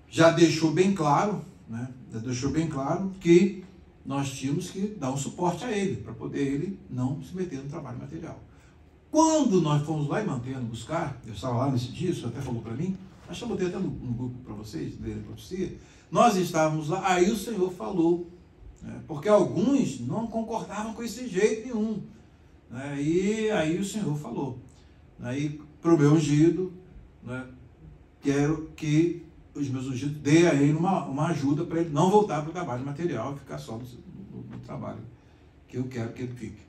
já deixou bem claro, né, que nós tínhamos que dar um suporte a ele, para poder ele não se meter no trabalho material. Quando nós fomos lá em Mantena buscar, eu estava lá nesse dia, o senhor até falou para mim, acho que eu botei até no grupo para vocês, lerem a profecia, nós estávamos lá, aí o Senhor falou, né, porque alguns não concordavam com esse jeito nenhum, né, e aí o Senhor falou, aí para o meu ungido, né, quero que os meus ungidos dê a ele uma ajuda para ele não voltar para o trabalho material e ficar só no trabalho que eu quero que ele fique.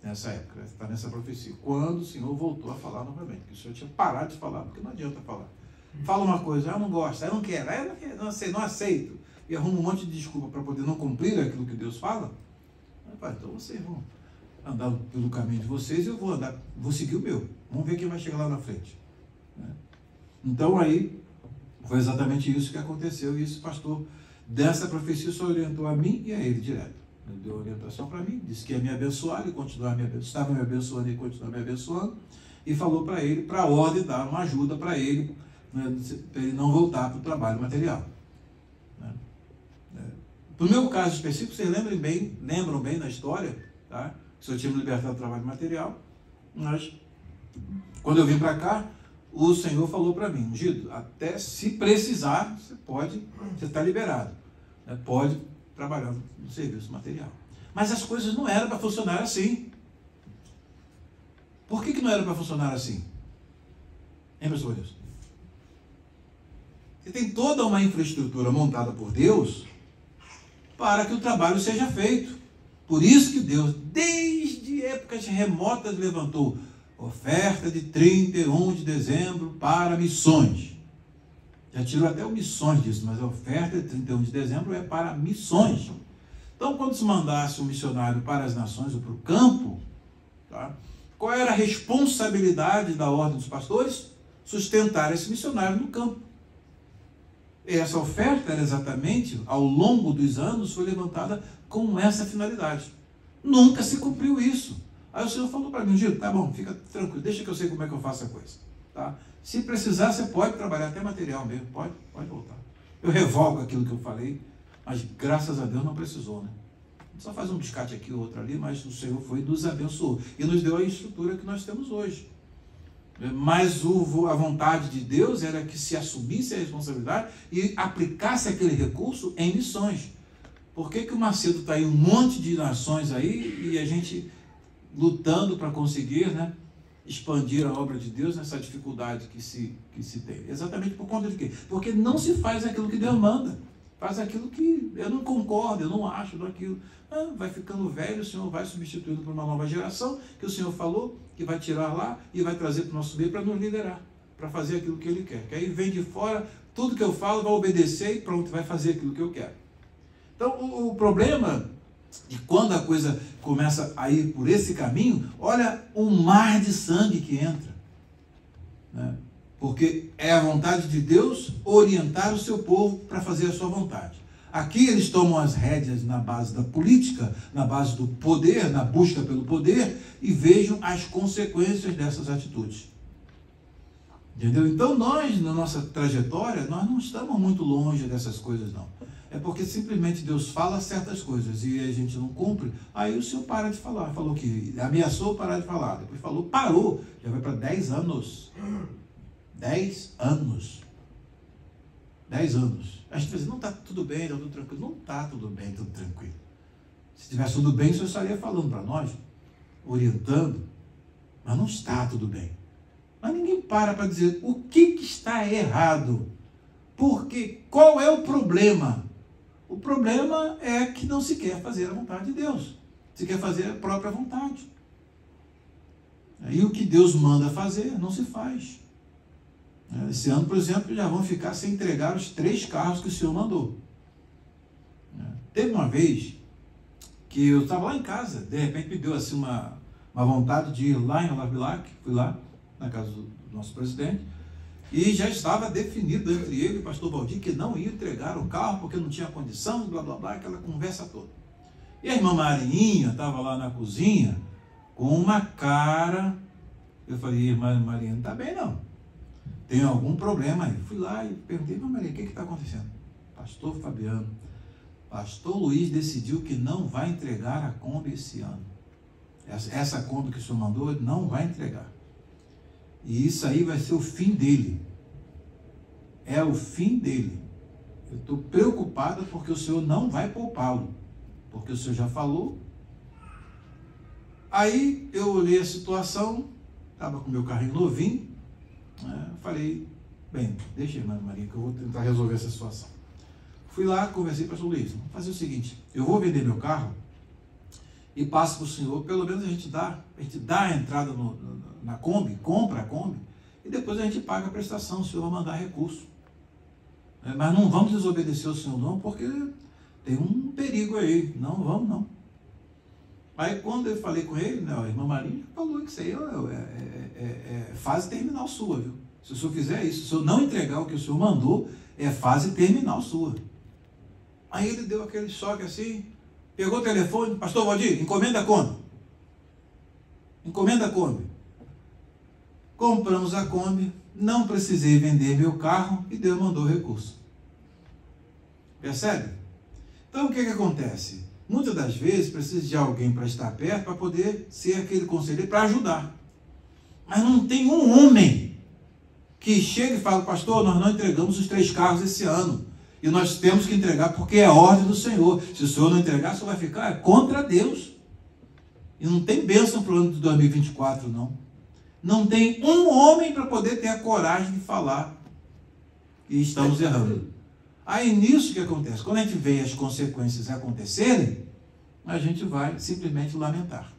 Nessa época, está nessa profecia. Quando o Senhor voltou a falar novamente, que o Senhor tinha parado de falar, porque não adianta falar. Fala uma coisa, eu não gosto, eu não quero, não aceito, e arruma um monte de desculpa para poder não cumprir aquilo que Deus fala. Então vocês vão andar pelo caminho de vocês e eu vou seguir o meu. Vamos ver quem vai chegar lá na frente. Então aí, foi exatamente isso que aconteceu, e esse pastor dessa profecia só orientou a mim e a ele direto. Ele deu orientação para mim, disse que ia me abençoar, ele continuava me abençoando, estava me abençoando e continuava me abençoando, e falou para ele, para a ordem, dar uma ajuda para ele, né, para ele não voltar para o trabalho material. No meu caso específico, vocês lembram bem na história, tá? O Senhor tinha me libertado do trabalho material, mas quando eu vim para cá, o Senhor falou para mim, Ungido, até se precisar, você está liberado, né? Pode trabalhar no serviço material. Mas as coisas não eram para funcionar assim. Por que não era para funcionar assim? Hein, pastor Wilson? Você tem toda uma infraestrutura montada por Deus para que o trabalho seja feito. Por isso que Deus, desde épocas remotas, levantou oferta de 31 de dezembro para missões. Já tirou até o missões disso, mas a oferta de 31 de dezembro é para missões. Então, quando se mandasse um missionário para as nações ou para o campo, tá? Qual era a responsabilidade da ordem dos pastores? Sustentar esse missionário no campo. E essa oferta era exatamente, ao longo dos anos, foi levantada com essa finalidade. Nunca se cumpriu isso. Aí o Senhor falou para mim, Giro, tá bom, fica tranquilo, deixa que eu sei como é que eu faço a coisa. Tá? Se precisar, você pode trabalhar até material mesmo, pode voltar. Eu revogo aquilo que eu falei, mas graças a Deus não precisou, né? Só faz um descarte aqui, outro ali, mas o Senhor foi e nos abençoou. E nos deu a estrutura que nós temos hoje. Mas a vontade de Deus era que se assumisse a responsabilidade e aplicasse aquele recurso em missões. Por que o Macedo está em um monte de nações aí e a gente lutando para conseguir, né, expandir a obra de Deus nessa dificuldade que se tem? Exatamente por conta de quê? Porque não se faz aquilo que Deus manda. Faz aquilo que eu não concordo, eu não acho daquilo. Vai ficando velho, o Senhor vai substituindo por uma nova geração, que o Senhor falou, que vai tirar lá e vai trazer para o nosso meio para nos liderar, para fazer aquilo que Ele quer. Que aí vem de fora, tudo que eu falo vai obedecer e pronto, vai fazer aquilo que eu quero. Então, o problema de quando a coisa começa a ir por esse caminho, olha o mar de sangue que entra, né? Porque é a vontade de Deus orientar o seu povo para fazer a sua vontade. Aqui eles tomam as rédeas na base da política, na base do poder, na busca pelo poder, e vejam as consequências dessas atitudes. Entendeu? Então nós, na nossa trajetória, nós não estamos muito longe dessas coisas, não. É porque simplesmente Deus fala certas coisas e a gente não cumpre, aí o Senhor para de falar. Falou que ameaçou parar de falar, depois falou, parou, já vai para 10 anos. 10 anos. 10 anos. A gente vai dizer, não está tudo bem, está tudo tranquilo. Não está tudo bem, tudo tranquilo. Se tivesse tudo bem, o Senhor estaria falando para nós, orientando, mas não está tudo bem. Mas ninguém para dizer o que está errado. Porque qual é o problema? O problema é que não se quer fazer a vontade de Deus. Se quer fazer a própria vontade. E o que Deus manda fazer, não se faz. Esse ano, por exemplo, já vão ficar sem entregar os 3 carros que o Senhor mandou. Teve uma vez que eu estava lá em casa, de repente me deu assim uma vontade de ir lá em Olabilac, fui lá na casa do nosso presidente, e já estava definido entre ele e o pastor Valdir que não ia entregar o carro porque não tinha condição, blá blá blá, aquela conversa toda. E a irmã Marinha estava lá na cozinha com uma cara, eu falei, irmã Marinha, não está bem não. Tem algum problema aí? Fui lá e perguntei, irmã Maria, o que está acontecendo? Pastor Fabiano, pastor Luiz decidiu que não vai entregar a Kombi esse ano. Essa Kombi que o senhor mandou, ele não vai entregar. E isso aí vai ser o fim dele. É o fim dele. Eu estou preocupada porque o senhor não vai poupá-lo. Porque o senhor já falou. Aí eu olhei a situação, estava com meu carrinho novinho. Falei, bem, deixa, irmã Maria, que eu vou tentar resolver essa situação. Fui lá, conversei com o pastor Luiz, vamos fazer o seguinte, eu vou vender meu carro e passo para o senhor, pelo menos a gente dá a entrada na Kombi, compra a Kombi, e depois a gente paga a prestação, o senhor vai mandar recurso. Mas não vamos desobedecer o senhor não, porque tem um perigo aí, não vamos não. Aí quando eu falei com ele, né, a irmã Marinha falou que isso aí é fase terminal sua, viu? Se o senhor fizer isso, se o senhor não entregar o que o senhor mandou, é fase terminal sua. Aí ele deu aquele choque assim, pegou o telefone, pastor Valdir, encomenda a Kombi. Encomenda a Kombi. Compramos a Kombi, não precisei vender meu carro e Deus mandou o recurso. Percebe? Então o que acontece? muitas das vezes precisa de alguém para estar perto, para poder ser aquele conselheiro, para ajudar. Mas não tem um homem que chega e fala, pastor, nós não entregamos os 3 carros esse ano. E nós temos que entregar porque é a ordem do Senhor. Se o Senhor não entregar, você vai ficar contra Deus. E não tem bênção para o ano de 2024, não. Não tem um homem para poder ter a coragem de falar. E estamos errando. Aí nisso que acontece? Quando a gente vê as consequências acontecerem, a gente vai simplesmente lamentar.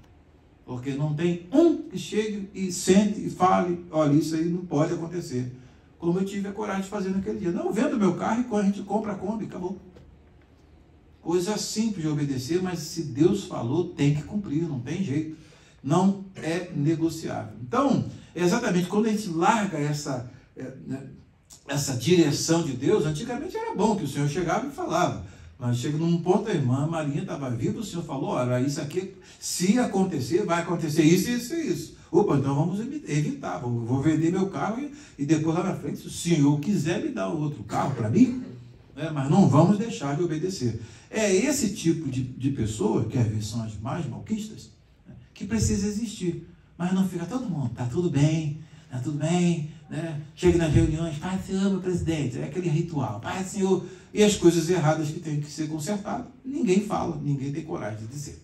Porque não tem um que chegue e sente e fale, olha, isso aí não pode acontecer. Como eu tive a coragem de fazer naquele dia. Não, eu vendo meu carro e a gente compra a Kombi, acabou. Coisa simples de obedecer, mas se Deus falou, tem que cumprir, não tem jeito. Não é negociável. Então, exatamente quando a gente larga essa direção de Deus, antigamente era bom que o Senhor chegava e falava. Mas chega num ponto, a irmã Marinha estava viva, o Senhor falou, olha, isso aqui, se acontecer, vai acontecer isso, isso e isso. Opa, então vamos evitar, vou vender meu carro e depois lá na frente, se o Senhor quiser me dar outro carro para mim, né, mas não vamos deixar de obedecer. É esse tipo de pessoa, que às vezes são as mais malquistas, né, que precisa existir. Mas não fica todo mundo, tá tudo bem, né? Chega nas reuniões, Pai Senhor, meu presidente, é aquele ritual, Pai Senhor, e as coisas erradas que têm que ser consertadas, ninguém fala, ninguém tem coragem de dizer.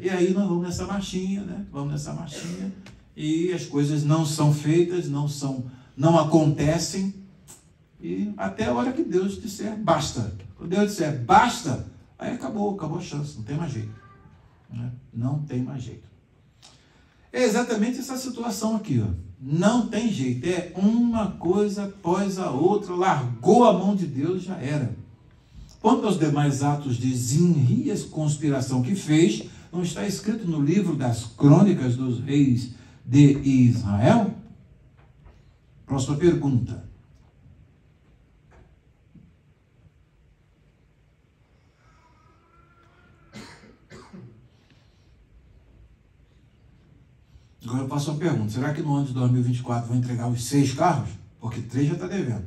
E aí nós vamos nessa marchinha, né? Vamos nessa marchinha, e as coisas não são feitas, não acontecem, e até a hora que Deus disser basta. Quando Deus disser basta, aí acabou a chance, não tem mais jeito. Né? Não tem mais jeito. É exatamente essa situação aqui, ó. Não tem jeito, é uma coisa após a outra, largou a mão de Deus, já era. Quanto aos demais atos de Zimri, a conspiração que fez, não está escrito no livro das crônicas dos reis de Israel? Próxima pergunta. Agora eu faço uma pergunta, será que no ano de 2024 vão entregar os 6 carros? Porque 3 já está devendo.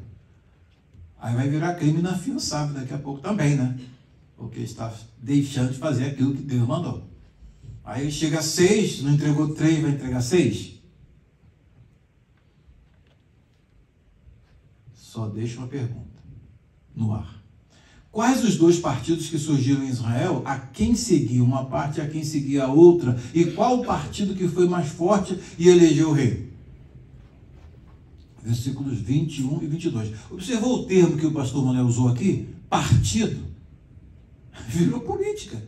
Aí vai virar crime inafiançável daqui a pouco também, né? Porque está deixando de fazer aquilo que Deus mandou. Aí chega a 6, não entregou 3, vai entregar 6? Só deixa uma pergunta no ar. Quais os 2 partidos que surgiram em Israel? A quem seguia uma parte e a quem seguia a outra? E qual o partido que foi mais forte e elegeu o rei? Versículos 21 e 22. Observou o termo que o pastor Manuel usou aqui? Partido. Virou política.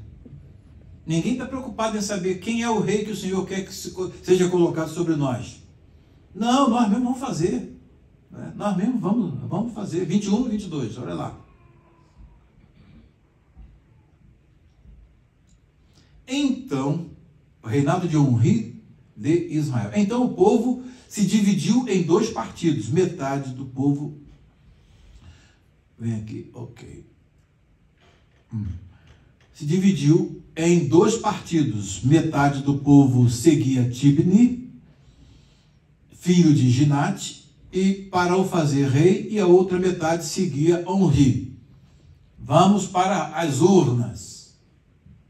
Ninguém está preocupado em saber quem é o rei que o Senhor quer que seja colocado sobre nós. Não, nós mesmos vamos fazer. Nós mesmos vamos fazer. 21 e 22, olha lá. Então, o reinado de Omri de Israel. Então o povo se dividiu em 2 partidos. Metade do povo... Vem aqui, ok. Se dividiu em 2 partidos. Metade do povo seguia Tibni, filho de Ginate, e para o fazer rei, e a outra metade seguia Omri. Vamos para as urnas.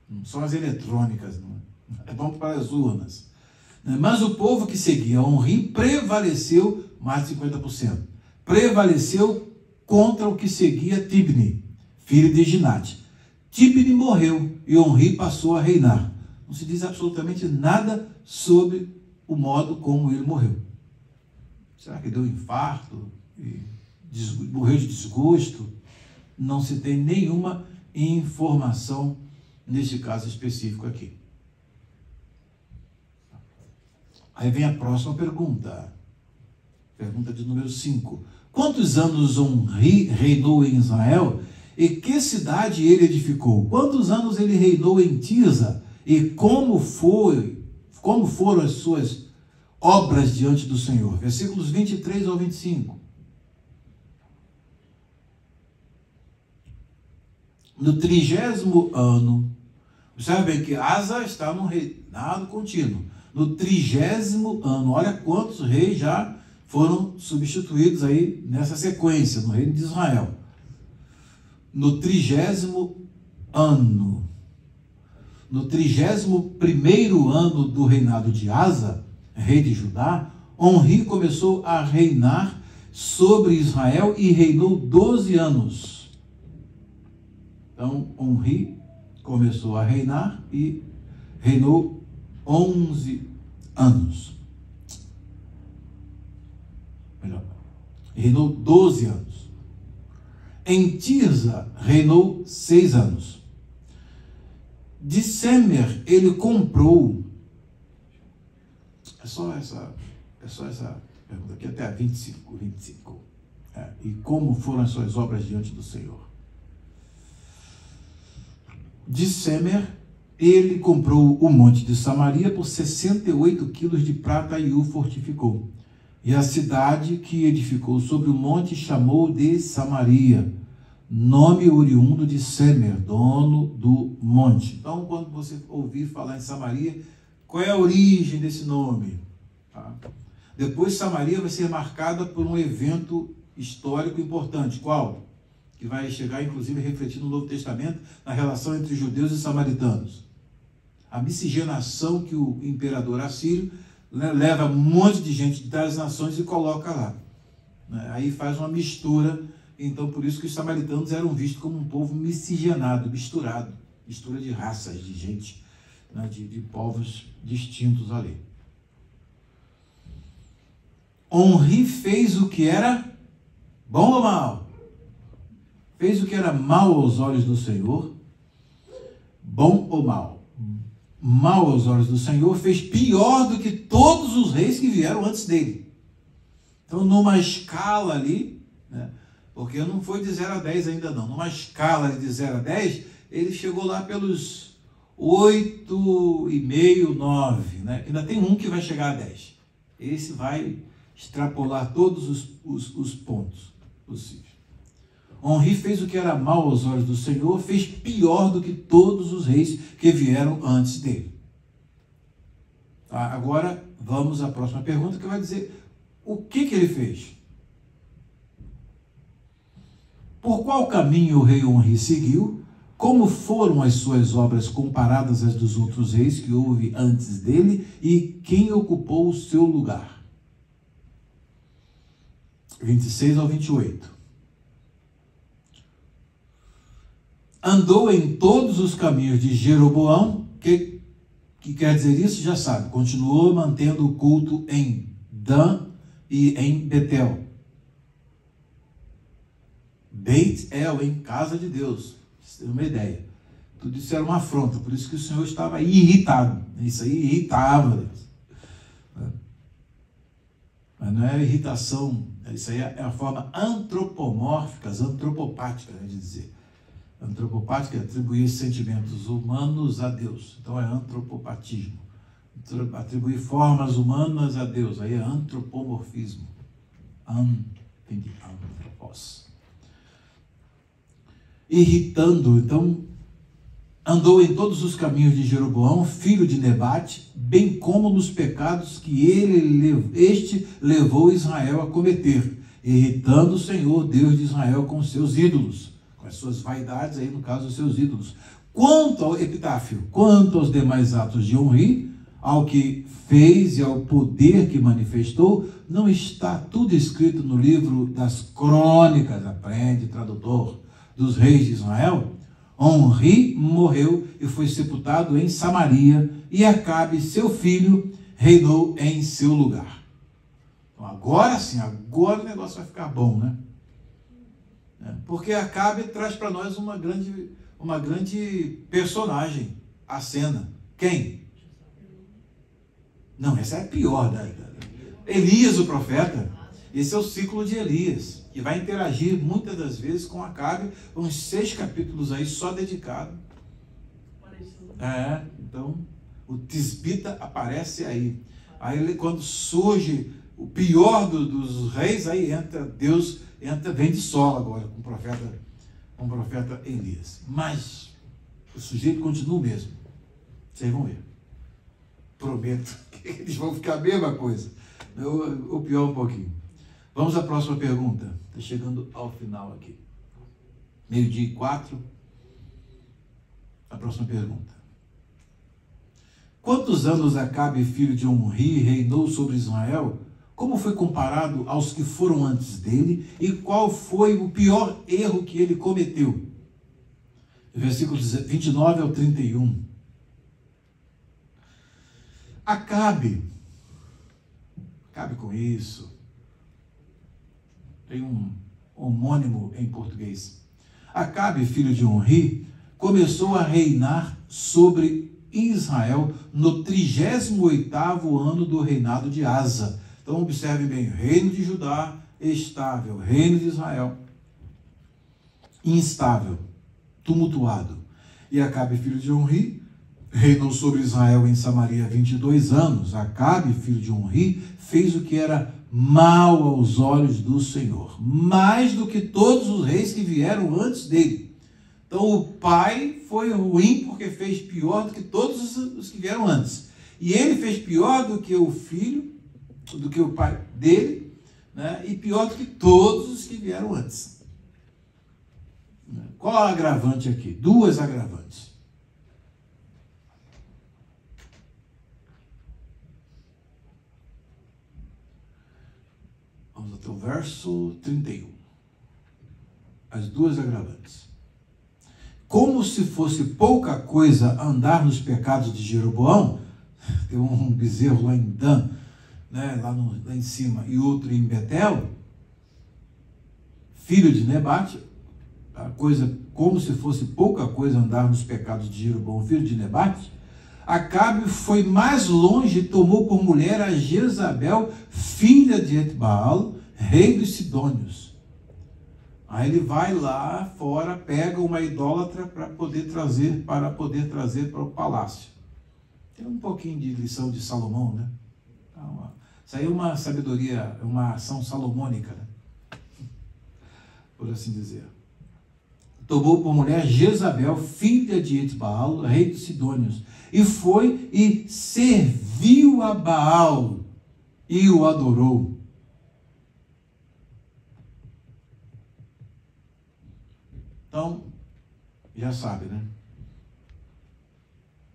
Não são as eletrônicas, não. Vamos para as urnas. Mas o povo que seguia Omri prevaleceu mais de 50%. Prevaleceu contra o que seguia Tibni, filho de Ginate. Tibni morreu e Omri passou a reinar. Não se diz absolutamente nada sobre o modo como ele morreu. Será que deu um infarto? Morreu de desgosto? Não se tem nenhuma informação neste caso específico aqui. Aí vem a próxima pergunta. Pergunta de número 5. Quantos anos Omri reinou em Israel? E que cidade ele edificou? Quantos anos ele reinou em Tirza? E como foram as suas obras diante do Senhor? Versículos 23 ao 25. No 30º ano, observe que Asa está no reinado contínuo. No 30º ano, olha quantos reis já foram substituídos aí nessa sequência, no reino de Israel. No 30º ano, no 31º ano do reinado de Asa, rei de Judá, Omri começou a reinar sobre Israel e reinou 12 anos. Então, Omri começou a reinar e reinou 11 anos. Melhor, reinou 12 anos. Em Tirza, reinou 6 anos. De Semer, ele comprou. É só essa pergunta aqui, até 25. E como foram as suas obras diante do Senhor? De Semer, ele comprou o monte de Samaria por 68 quilos de prata e o fortificou. E a cidade que edificou sobre o monte chamou de Samaria, nome oriundo de Semer, dono do monte. Então, quando você ouvir falar em Samaria, qual é a origem desse nome? Tá? Depois, Samaria vai ser marcada por um evento histórico importante. Qual? Que vai chegar, inclusive, a refletir no Novo Testamento, na relação entre judeus e samaritanos. A miscigenação que o imperador assírio leva um monte de gente das nações e coloca lá. Aí faz uma mistura. Então, por isso que os samaritanos eram vistos como um povo miscigenado, misturado. Mistura de raças, de gente, de povos distintos ali. Omri fez o que era bom ou mal? Fez o que era mal aos olhos do Senhor. Bom ou mal? Mal aos olhos do Senhor, fez pior do que todos os reis que vieram antes dele. Então, numa escala ali, porque não foi de 0 a 10 ainda não, numa escala de 0 a 10, ele chegou lá pelos 8,5, 9, ainda tem um que vai chegar a 10. Esse vai extrapolar todos os pontos possíveis. Omri fez o que era mal aos olhos do Senhor, fez pior do que todos os reis que vieram antes dele. Tá? Agora, vamos à próxima pergunta, que vai dizer o que ele fez. Por qual caminho o rei Omri seguiu? Como foram as suas obras comparadas às dos outros reis que houve antes dele? E quem ocupou o seu lugar? 26 ao 28. Andou em todos os caminhos de Jeroboão, que quer dizer isso, já sabe, continuou mantendo o culto em Dan e em Betel. Beit El, em casa de Deus, você tem uma ideia. Tudo isso era uma afronta, por isso que o Senhor estava irritado. Isso aí irritava Deus. Mas não é irritação, isso aí é a forma antropomórfica, antropopática, de dizer. Antropopática é atribuir sentimentos humanos a Deus. Então é antropopatismo. Atribuir formas humanas a Deus. Aí é antropomorfismo. Antropos. Irritando, então, andou em todos os caminhos de Jeroboão, filho de Nebate, bem como nos pecados que este levou Israel a cometer, irritando o Senhor, Deus de Israel, com seus ídolos, com as suas vaidades, aí no caso os seus ídolos. Quanto ao epitáfio, quanto aos demais atos de Omri, ao que fez e ao poder que manifestou, não está tudo escrito no livro das crônicas, aprende, tradutor, dos reis de Israel? Omri morreu e foi sepultado em Samaria, e Acabe, seu filho, reinou em seu lugar. Então, agora sim, agora o negócio vai ficar bom, né? Porque Acabe traz para nós uma grande personagem, a cena. Quem? Não, essa é a pior. Elias, o profeta. Esse é o ciclo de Elias, que vai interagir muitas das vezes com Acabe, uns 6 capítulos aí só dedicado. Então, o Tisbita aparece aí. Aí quando surge o pior dos reis, aí Deus vem de sola agora com o profeta Elias. Mas o sujeito continua o mesmo. Vocês vão ver. Prometo que eles vão ficar a mesma coisa. Ou pior um pouquinho. Vamos à próxima pergunta. Está chegando ao final aqui. 12:04. A próxima pergunta. Quantos anos Acabe, filho de Omri, reinou sobre Israel? Como foi comparado aos que foram antes dele? E qual foi o pior erro que ele cometeu? Versículos 29 ao 31. Acabe com isso. Tem um homônimo em português. Acabe, filho de Omri, começou a reinar sobre Israel no 38º ano do reinado de Asa. Então observem bem, reino de Judá estável, reino de Israel instável, tumultuado. E Acabe, filho de Omri, reinou sobre Israel em Samaria 22 anos. Acabe, filho de Omri, fez o que era mal aos olhos do Senhor, mais do que todos os reis que vieram antes dele. Então o pai foi ruim porque fez pior do que todos os que vieram antes. E ele fez pior do que o filho, do que o pai dele, né? E pior do que todos os que vieram antes. Qual a agravante aqui? Duas agravantes. Vamos até o verso 31. As duas agravantes. Como se fosse pouca coisa andar nos pecados de Jeroboão, tem um bezerro lá em Dan, né, lá em cima, e outro em Betel, filho de Nebate, a coisa, como se fosse pouca coisa andar nos pecados de Jeroboão, filho de Nebate, Acabe foi mais longe e tomou por mulher a Jezabel, filha de Etbaal, rei dos Sidônios. Aí ele vai lá fora, pega uma idólatra para poder trazer para o palácio. Tem um pouquinho de lição de Salomão, né? Isso aí é uma sabedoria, uma ação salomônica, né? Por assim dizer. Tomou por mulher Jezabel, filha de Etbaal, rei dos Sidônios, e foi e serviu a Baal e o adorou. Então, já sabe, né?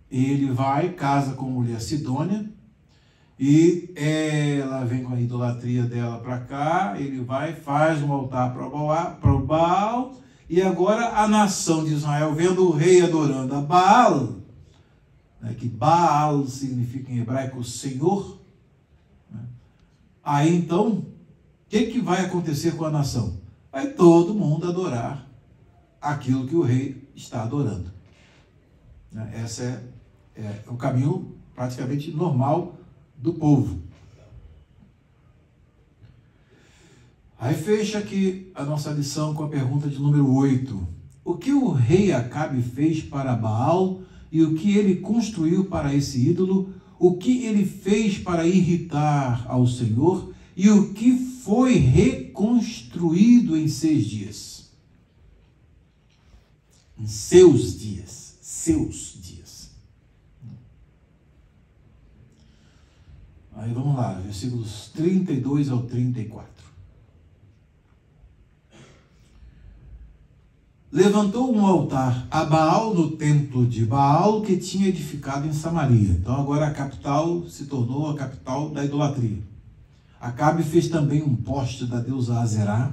Ele vai, casa com mulher Sidônia, e ela vem com a idolatria dela para cá, ele vai, faz um altar para o Baal, e agora a nação de Israel, vendo o rei adorando a Baal, né, que Baal significa em hebraico Senhor, né? Aí então, o que vai acontecer com a nação? Vai todo mundo adorar aquilo que o rei está adorando. Né? Esse é o caminho praticamente normal do povo. Aí fecha aqui a nossa lição com a pergunta de número 8. O que o rei Acabe fez para Baal e o que ele construiu para esse ídolo? O que ele fez para irritar ao Senhor e o que foi reconstruído em 6 dias? Em seus dias. Seus dias. Aí vamos lá, versículos 32 ao 34. Levantou um altar a Baal no templo de Baal que tinha edificado em Samaria. Então agora a capital se tornou a capital da idolatria. Acabe fez também um poste da deusa Azerá,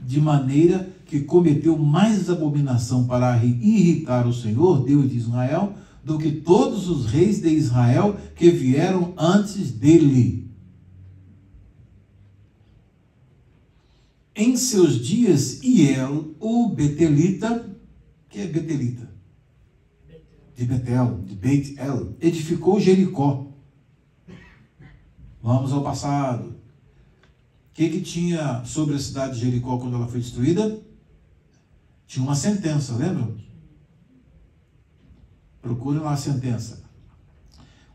de maneira que cometeu mais abominação para irritar o Senhor, Deus de Israel, do que todos os reis de Israel que vieram antes dele. Em seus dias, Iel, o Betelita, que é Betelita? De Betel, de Beit-El, edificou Jericó. Vamos ao passado. O que tinha sobre a cidade de Jericó quando ela foi destruída? Tinha uma sentença, lembram? Procurem lá a sentença.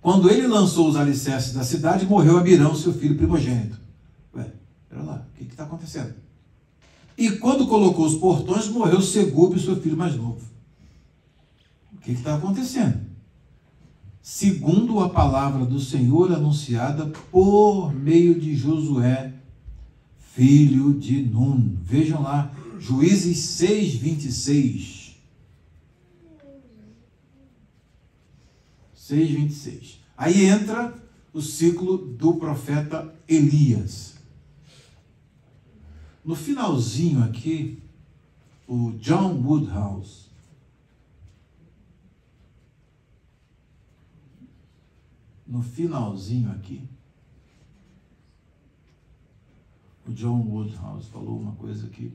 Quando ele lançou os alicerces da cidade, morreu Abirão, seu filho primogênito. Ué, pera lá, o que está acontecendo? E quando colocou os portões, morreu Segube, seu filho mais novo. O que está acontecendo? Segundo a palavra do Senhor anunciada por meio de Josué, filho de Nun. Vejam lá, Juízes 6:26. 6:26. Aí entra o ciclo do profeta Elias. No finalzinho aqui, o John Woodhouse, no finalzinho aqui, o John Woodhouse falou uma coisa aqui.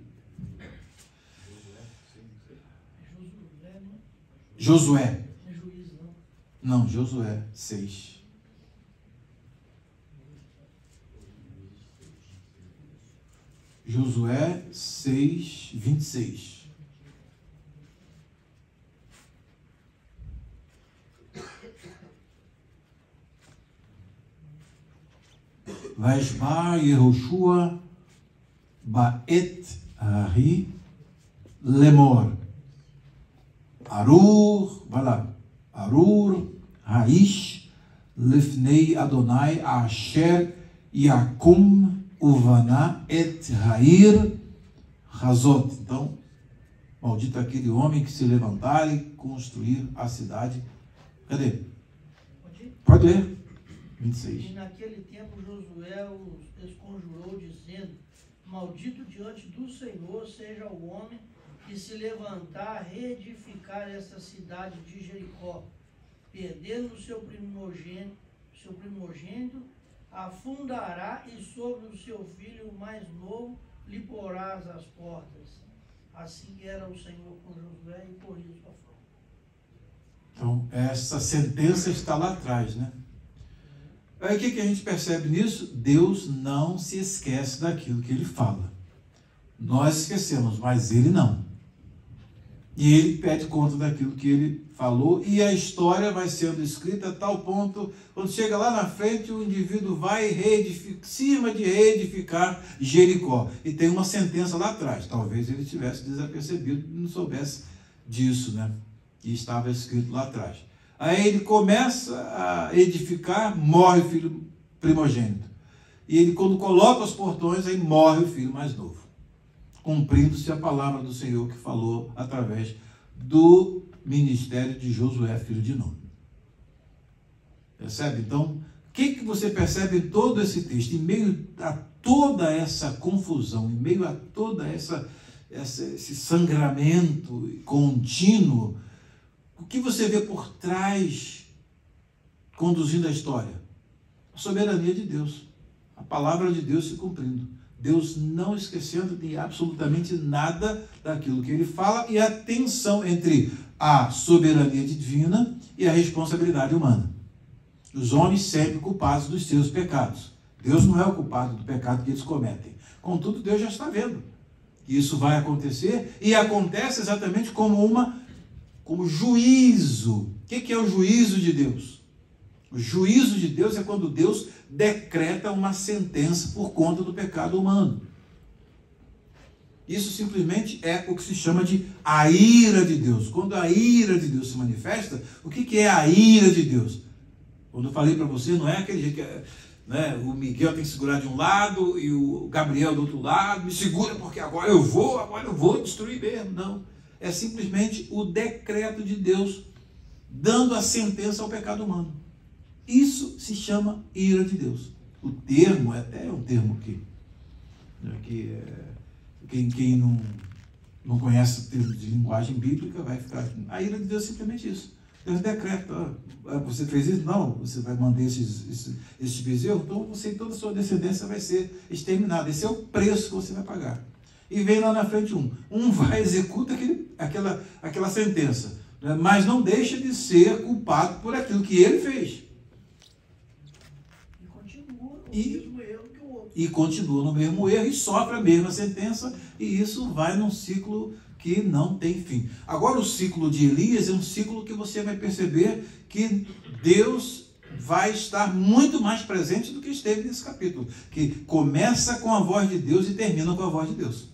Josué. Não, Josué 6. Josué 6:26. Vaishba Yehoshua Ba'et Hari Lemor. Arur, vai lá. Arur Haish Lifnei Adonai Asher Yakum Uvana et Hair Hazot. Então, maldito aquele homem que se levantar e construir a cidade. Cadê? Pode ler. 26. E naquele tempo Josué os desconjurou, dizendo: maldito diante do Senhor seja o homem que se levantar a reedificar esta cidade de Jericó, perdendo o seu primogênito, afundará, e sobre o seu filho mais novo lhe porás as portas. Assim era o Senhor com Josué, e por isso a forma. Então, essa sentença está lá atrás, né? Aí o que a gente percebe nisso? Deus não se esquece daquilo que ele fala. Nós esquecemos, mas ele não. E ele pede conta daquilo que ele falou, e a história vai sendo escrita a tal ponto, quando chega lá na frente, o indivíduo vai cima de reedificar Jericó. E tem uma sentença lá atrás. Talvez ele tivesse desapercebido e não soubesse disso, né? E estava escrito lá atrás. Aí ele começa a edificar, morre o filho primogênito. E ele, quando coloca os portões, aí morre o filho mais novo. Cumprindo-se a palavra do Senhor que falou através do ministério de Josué, filho de Nun. Percebe? Então, o que você percebe em todo esse texto? Em meio a toda essa confusão, em meio a toda esse sangramento contínuo, o que você vê por trás, conduzindo a história? A soberania de Deus, a palavra de Deus se cumprindo. Deus não esquecendo de absolutamente nada daquilo que ele fala, e a tensão entre a soberania divina e a responsabilidade humana. Os homens sempre culpados dos seus pecados. Deus não é o culpado do pecado que eles cometem. Contudo, Deus já está vendo que isso vai acontecer, e acontece exatamente como juízo. O que é o juízo de Deus? O juízo de Deus é quando Deus decreta uma sentença por conta do pecado humano. Isso simplesmente é o que se chama de a ira de Deus. Quando a ira de Deus se manifesta, o que é a ira de Deus? Quando eu falei para você, não é aquele jeito que o Miguel tem que segurar de um lado e o Gabriel do outro lado, me segura porque agora eu vou destruir mesmo. Não. É simplesmente o decreto de Deus dando a sentença ao pecado humano. Isso se chama ira de Deus. O termo é até um termo que quem não conhece o termo de linguagem bíblica vai ficar... A ira de Deus é simplesmente isso. Deus decreta: você fez isso? Não, você vai manter esses bezerros, então você e toda a sua descendência vai ser exterminada. Esse é o preço que você vai pagar. E vem lá na frente um vai executa aquela sentença, né? Mas não deixa de ser culpado por aquilo que ele fez. E continua no mesmo erro e sofre a mesma sentença, e isso vai num ciclo que não tem fim. Agora, o ciclo de Elias é um ciclo que você vai perceber que Deus vai estar muito mais presente do que esteve nesse capítulo, que começa com a voz de Deus e termina com a voz de Deus.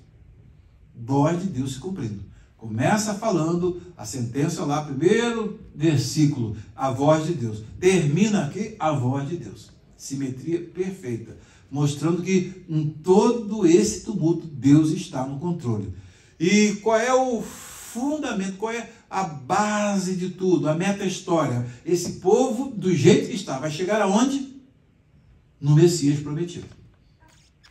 Voz de Deus se cumprindo. Começa falando a sentença lá, primeiro versículo, a voz de Deus. Termina aqui a voz de Deus. Simetria perfeita, mostrando que em todo esse tumulto Deus está no controle. E qual é o fundamento, qual é a base de tudo, a meta-história. Esse povo, do jeito que está, vai chegar aonde? No Messias prometido.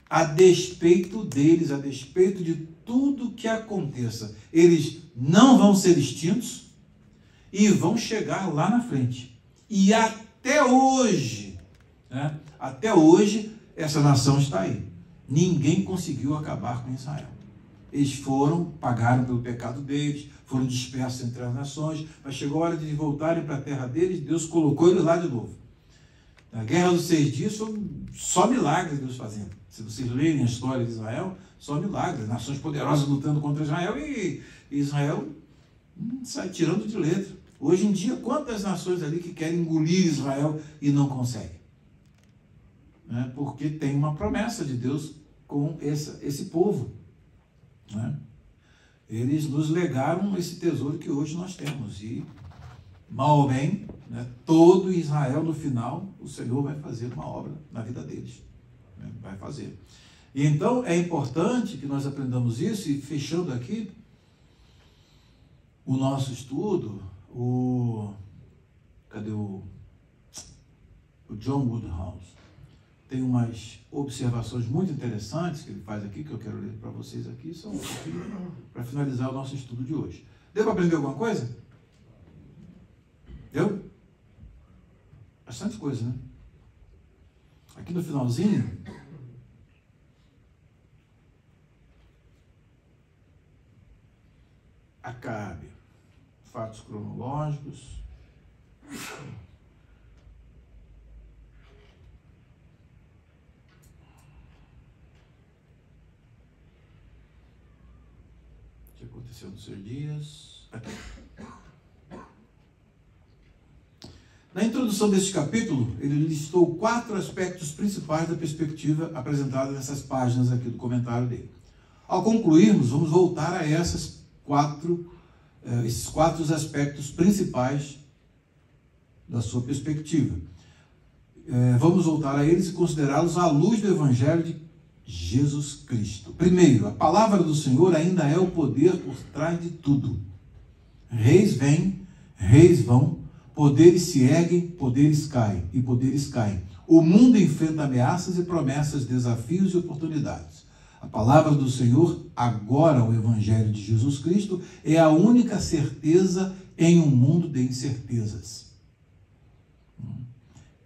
A despeito deles, a despeito de tudo que aconteça, eles não vão ser extintos e vão chegar lá na frente. E até hoje, né? Até hoje, essa nação está aí. Ninguém conseguiu acabar com Israel. Eles pagaram pelo pecado deles, foram dispersos entre as nações, mas chegou a hora de voltarem para a terra deles, Deus colocou eles lá de novo. Na Guerra dos 6 Dias, só milagres Deus fazendo. Se vocês lerem a história de Israel, só milagres. Nações poderosas lutando contra Israel e Israel sai tirando de letra. Hoje em dia, quantas nações ali que querem engolir Israel e não conseguem? Né? Porque tem uma promessa de Deus com esse povo. Né? Eles nos legaram esse tesouro que hoje nós temos. E, mal ou bem, né, todo Israel, no final, o Senhor vai fazer uma obra na vida deles. Né? Vai fazer. E então é importante que nós aprendamos isso. E fechando aqui o nosso estudo, cadê o John Woodhouse? Tem umas observações muito interessantes que ele faz aqui, que eu quero ler para vocês aqui, são para finalizar o nosso estudo de hoje. Deu para aprender alguma coisa? Deu? Bastante coisa, né? Aqui no finalzinho, Acabe, fatos cronológicos. O que aconteceu nos seus dias? Aqui. Na introdução deste capítulo, ele listou 4 aspectos principais da perspectiva apresentada nessas páginas aqui do comentário dele. Ao concluirmos, vamos voltar a esses 4 aspectos principais da sua perspectiva. Vamos voltar a eles e considerá-los à luz do Evangelho de Jesus Cristo. Primeiro, a palavra do Senhor ainda é o poder por trás de tudo. Reis vêm, reis vão, poderes se erguem, poderes caem, e poderes caem. O mundo enfrenta ameaças e promessas, desafios e oportunidades. A palavra do Senhor, agora o Evangelho de Jesus Cristo, é a única certeza em um mundo de incertezas.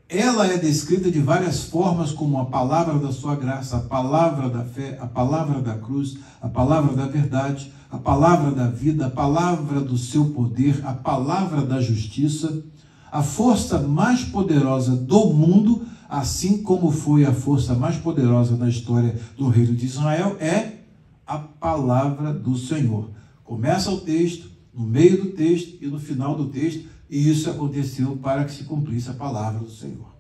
Ela é descrita de várias formas como a palavra da sua graça, a palavra da fé, a palavra da cruz, a palavra da verdade, a palavra da vida, a palavra do seu poder, a palavra da justiça, a força mais poderosa do mundo, assim como foi a força mais poderosa na história do reino de Israel, é a palavra do Senhor. Começa o texto, no meio do texto e no final do texto, e isso aconteceu para que se cumprisse a palavra do Senhor.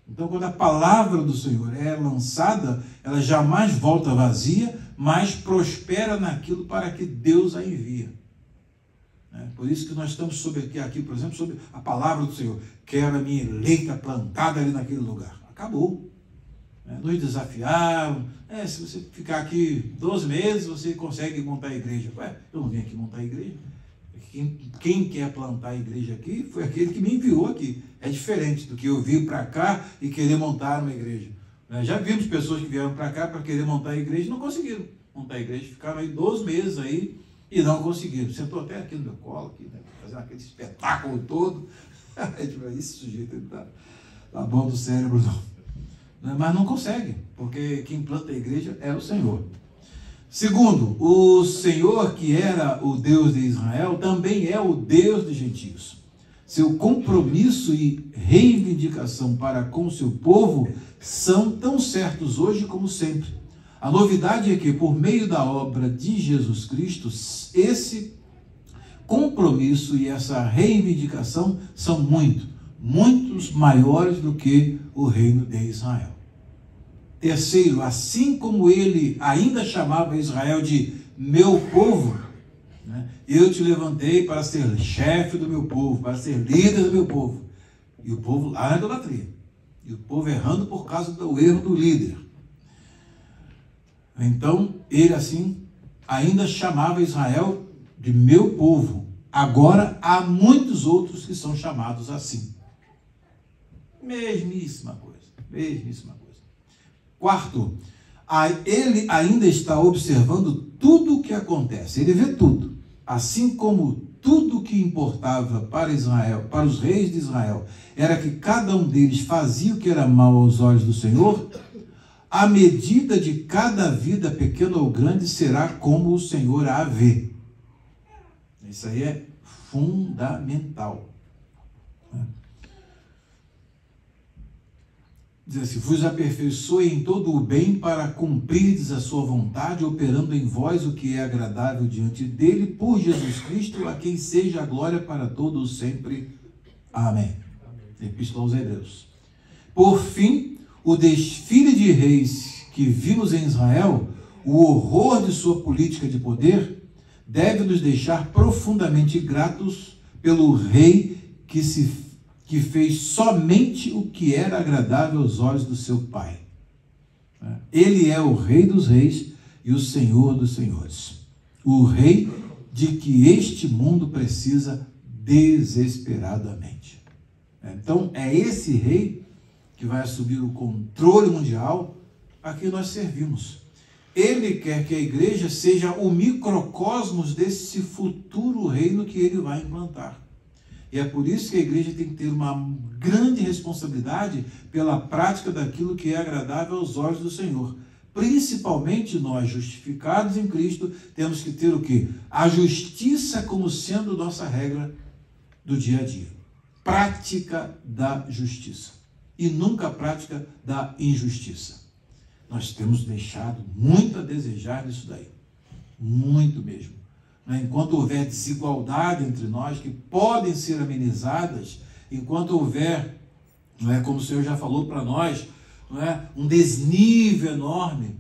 Então, quando a palavra do Senhor é lançada, ela jamais volta vazia, mas prospera naquilo para que Deus a envia. Por isso que nós estamos aqui, por exemplo, sobre a palavra do Senhor. Quero a minha eleita plantada ali naquele lugar. Acabou. Nos desafiaram. Se você ficar aqui 12 meses, você consegue montar a igreja. Eu não vim aqui montar a igreja. Quem quer plantar a igreja aqui foi aquele que me enviou aqui. É diferente do que eu vir para cá e querer montar uma igreja. Já vimos pessoas que vieram para cá para querer montar a igreja e não conseguiram montar a igreja. Ficaram aí 12 meses aí e não conseguiram. Sentou até aqui no meu colo, aqui, né, fazendo aquele espetáculo todo. Esse sujeito tá bom do cérebro, não. Mas não consegue, porque quem planta a igreja é o Senhor. Segundo, o Senhor, que era o Deus de Israel, também é o Deus dos gentios. Seu compromisso e reivindicação para com o seu povo são tão certos hoje como sempre. A novidade é que, por meio da obra de Jesus Cristo, esse compromisso e essa reivindicação são muitos maiores do que o reino de Israel. Terceiro, assim como ele ainda chamava Israel de meu povo, eu te levantei para ser chefe do meu povo, para ser líder do meu povo. E o povo lá na idolatria. E o povo errando por causa do erro do líder. Então, ele assim ainda chamava Israel de meu povo. Agora há muitos outros que são chamados assim. Mesmíssima coisa, mesmíssima coisa. Quarto, ele ainda está observando tudo o que acontece, ele vê tudo, assim como tudo que importava para Israel, para os reis de Israel, era que cada um deles fazia o que era mal aos olhos do Senhor. A medida de cada vida, pequena ou grande, será como o Senhor a vê. Isso aí é fundamental. Diz assim: vos aperfeiçoe em todo o bem para cumprirdes a sua vontade, operando em vós o que é agradável diante dele, por Jesus Cristo, a quem seja a glória para todos sempre. Amém. Epístola aos Hebreus. Por fim, o desfile de reis que vimos em Israel, o horror de sua política de poder, deve nos deixar profundamente gratos pelo rei que fez somente o que era agradável aos olhos do seu Pai. Ele é o Rei dos Reis e o Senhor dos Senhores. O Rei de que este mundo precisa desesperadamente. Então, é esse Rei que vai assumir o controle mundial a quem nós servimos. Ele quer que a igreja seja o microcosmos desse futuro reino que ele vai implantar. E é por isso que a igreja tem que ter uma grande responsabilidade pela prática daquilo que é agradável aos olhos do Senhor. Principalmente nós, justificados em Cristo, temos que ter o quê? A justiça como sendo nossa regra do dia a dia. Prática da justiça. E nunca a prática da injustiça. Nós temos deixado muito a desejar nisso daí. Muito mesmo. Enquanto houver desigualdade entre nós, que podem ser amenizadas, enquanto houver, como o Senhor já falou para nós, um desnível enorme,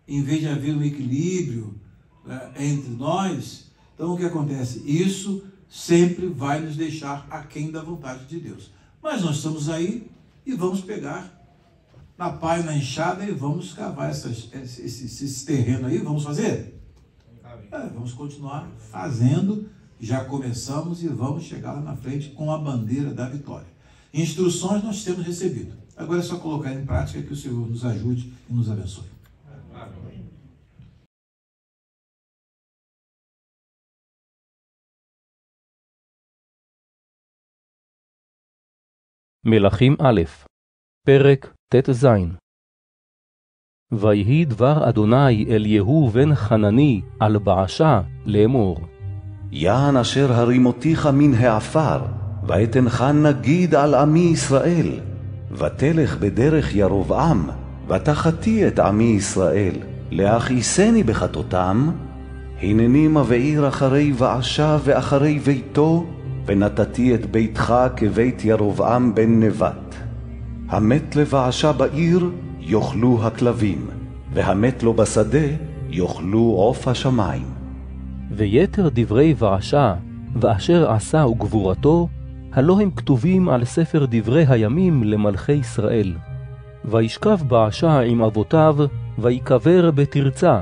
em vez de haver um equilíbrio entre nós, então o que acontece? Isso sempre vai nos deixar aquém da vontade de Deus. Mas nós estamos aí e vamos pegar na pá e na enxada e vamos cavar esse terreno aí, vamos fazer? Vamos continuar fazendo, já começamos e vamos chegar lá na frente com a bandeira da vitória. Instruções nós temos recebido. Agora é só colocar em prática, que o Senhor nos ajude e nos abençoe. מלכים א', פרק ט"ז. ויהי דבר אדוני אל יהוא בן חנני על בעשה לאמור. יען אשר הרימותיך מן העפר, ואתנך נגיד על עמי ישראל, ותלך בדרך ירבעם, ותחתי את עמי ישראל, להכעיסני בחטאותם, הנני מבעיר אחרי בעשה ואחרי ביתו, ונתתי את ביתך כבית ירבעם בן נבט. המת לבעשה בעיר יאכלו הכלבים, והמת לו בשדה יאכלו עוף השמיים. ויתר דברי בעשה, ואשר עשה וגבורתו, הלא הם כתובים על ספר דברי הימים למלכי ישראל. וישכב בעשה עם אבותיו, ויקבר בתרצה,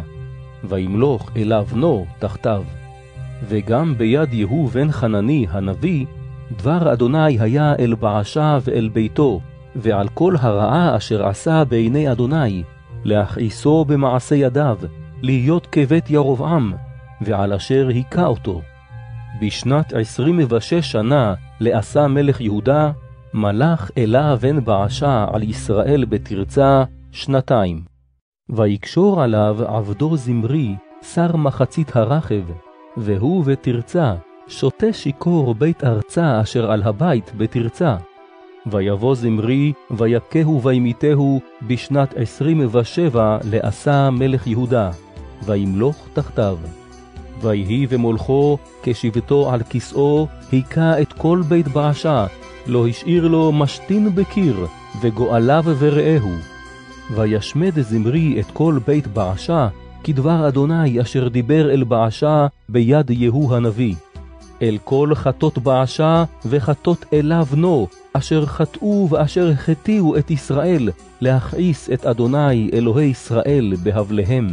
וימלוך אליו בנו תחתיו. וגם ביד יהוא בן חנני הנביא, דבר אדוני היה אל בעשה ואל ביתו, ועל כל הרעה אשר עשה בעיני אדוני, להכעיסו במעשה ידיו, להיות כבית ירבעם, ועל אשר היכה אותו. בשנת 26 שנה לעשה מלך יהודה, מלך אלה בן בעשה על ישראל בתרצה 2. ויקשור עליו עבדו זמרי, שר מחצית הרחב, והוא בתרצה, שותה שיקור בית ארצה אשר על הבית בתרצה. ויבוא זמרי, ויכהו וימיתהו בשנת 27 לעשה מלך יהודה, וימלוך תחתיו. ויהי במולכו כשבתו על כסאו, היכה את כל בית בעשה, לא השאיר לו משתין בקיר, וגואליו ורעהו. וישמד זמרי את כל בית בעשה, כדבר אדוני אשר דיבר אל בעשה ביד יהוא הנביא. אל כל חטות בעשה וחטות אלה בנו, אשר חטאו ואשר חטאו את ישראל, להכעיס את אדוני אלוהי ישראל בהבליהם.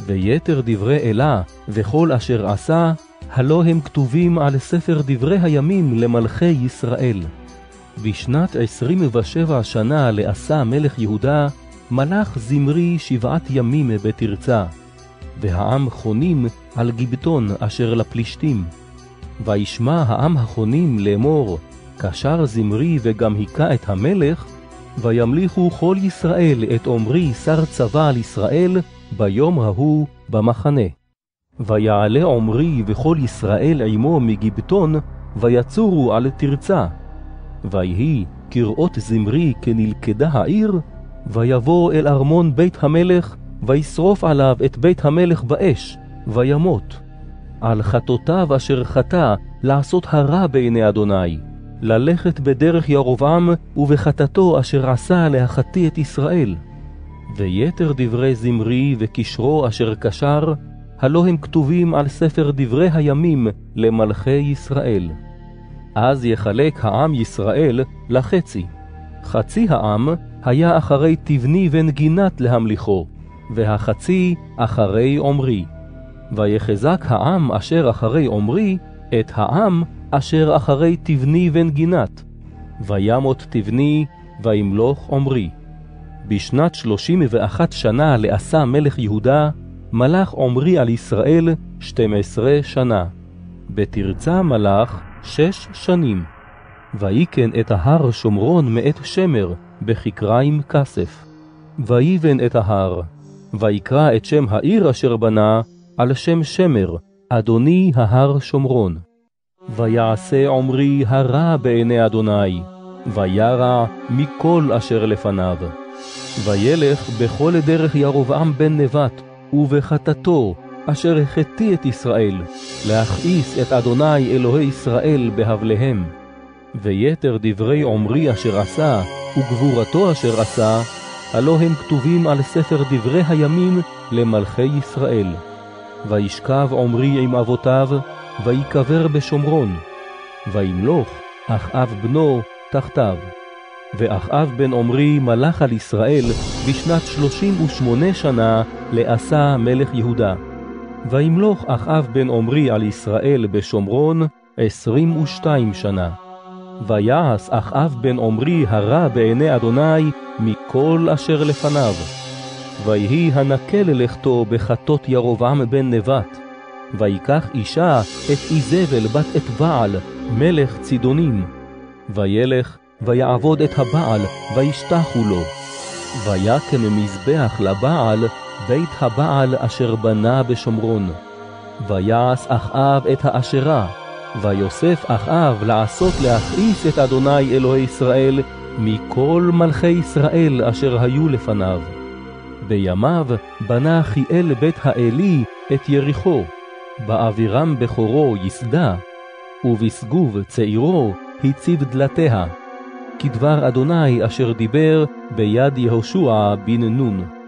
ויתר דברי אלה וכל אשר עשה, הלא הם כתובים על ספר דברי הימים למלכי ישראל. בשנת 27 שנה לעשה מלך יהודה, מלך זמרי 7 ימים בתרצה, והעם חונים על גיבטון אשר לפלישתים. וישמע העם החונים לאמור, קשר זמרי וגם היכה את המלך, וימליכו כל ישראל את עמרי שר צבא על ישראל ביום ההוא במחנה. ויעלה עמרי וכל ישראל עמו מגיבטון, ויצורו על תרצה. ויהי כראות זמרי כנלכדה העיר, ויבוא אל ארמון בית המלך, וישרוף עליו את בית המלך באש, וימות. על חטאותיו אשר חטא לעשות הרע בעיני אדוני, ללכת בדרך ירבעם ובחטאתו אשר עשה להחטיא את ישראל. ויתר דברי זמרי וקשרו אשר קשר, הלא הם כתובים על ספר דברי הימים למלכי ישראל. אז יחלק העם ישראל לחצי. חצי העם היה אחרי תבני בן גינת להמליכו, והחצי אחרי עמרי. ויחזק העם אשר אחרי עמרי את העם אשר אחרי תבני בן גינת. וימות תבני וימלוך עמרי. בשנת 31 שנה לעשה מלך יהודה, מלך עמרי על ישראל 12 שנה. בתרצה מלך 6 שנים. ויקן את ההר שומרון מאת שמר, בכקריים כסף. ויבן את ההר, ויקרא את שם העיר אשר בנה, על שם שמר, אדוני ההר שומרון. ויעשה עמרי הרע בעיני אדוני, וירע מכל אשר לפניו. וילך בכל דרך ירבעם בן נבט, ובחטאתו, אשר החטיא את ישראל, להכעיס את אדוני אלוהי ישראל בהבליהם. ויתר דברי עמרי אשר עשה, וגבורתו אשר עשה, הלא הם כתובים על ספר דברי הימים למלכי ישראל. וישכב עמרי עם אבותיו, ויקבר בשומרון. וימלוך אחאב בנו תחתיו. ואחאב בן עמרי מלך על ישראל בשנת 38 שנה לעשה מלך יהודה. וימלוך אחאב בן עמרי על ישראל בשומרון 22 שנה. ויעש אחאב בן עמרי הרע בעיני אדוני מכל אשר לפניו. ויהי הנקה ללכתו בחטות ירבעם בן נבט. ויקח אישה את איזבל בת את בעל, מלך צידונים. וילך ויעבוד את הבעל, וישתחו לו. ויקם מזבח לבעל, בית הבעל אשר בנה בשומרון. ויעש אחאב את האשרה, ויוסף אחאב לעשות להכעיס את אדוני אלוהי ישראל, מכל מלכי ישראל אשר היו לפניו. בימיו בנה חיאל בית האלי את יריחו, באבירם בכורו יסדה, ובסגוב צעירו הציב דלתיה, כדבר אדוני אשר דיבר ביד יהושע בן נון.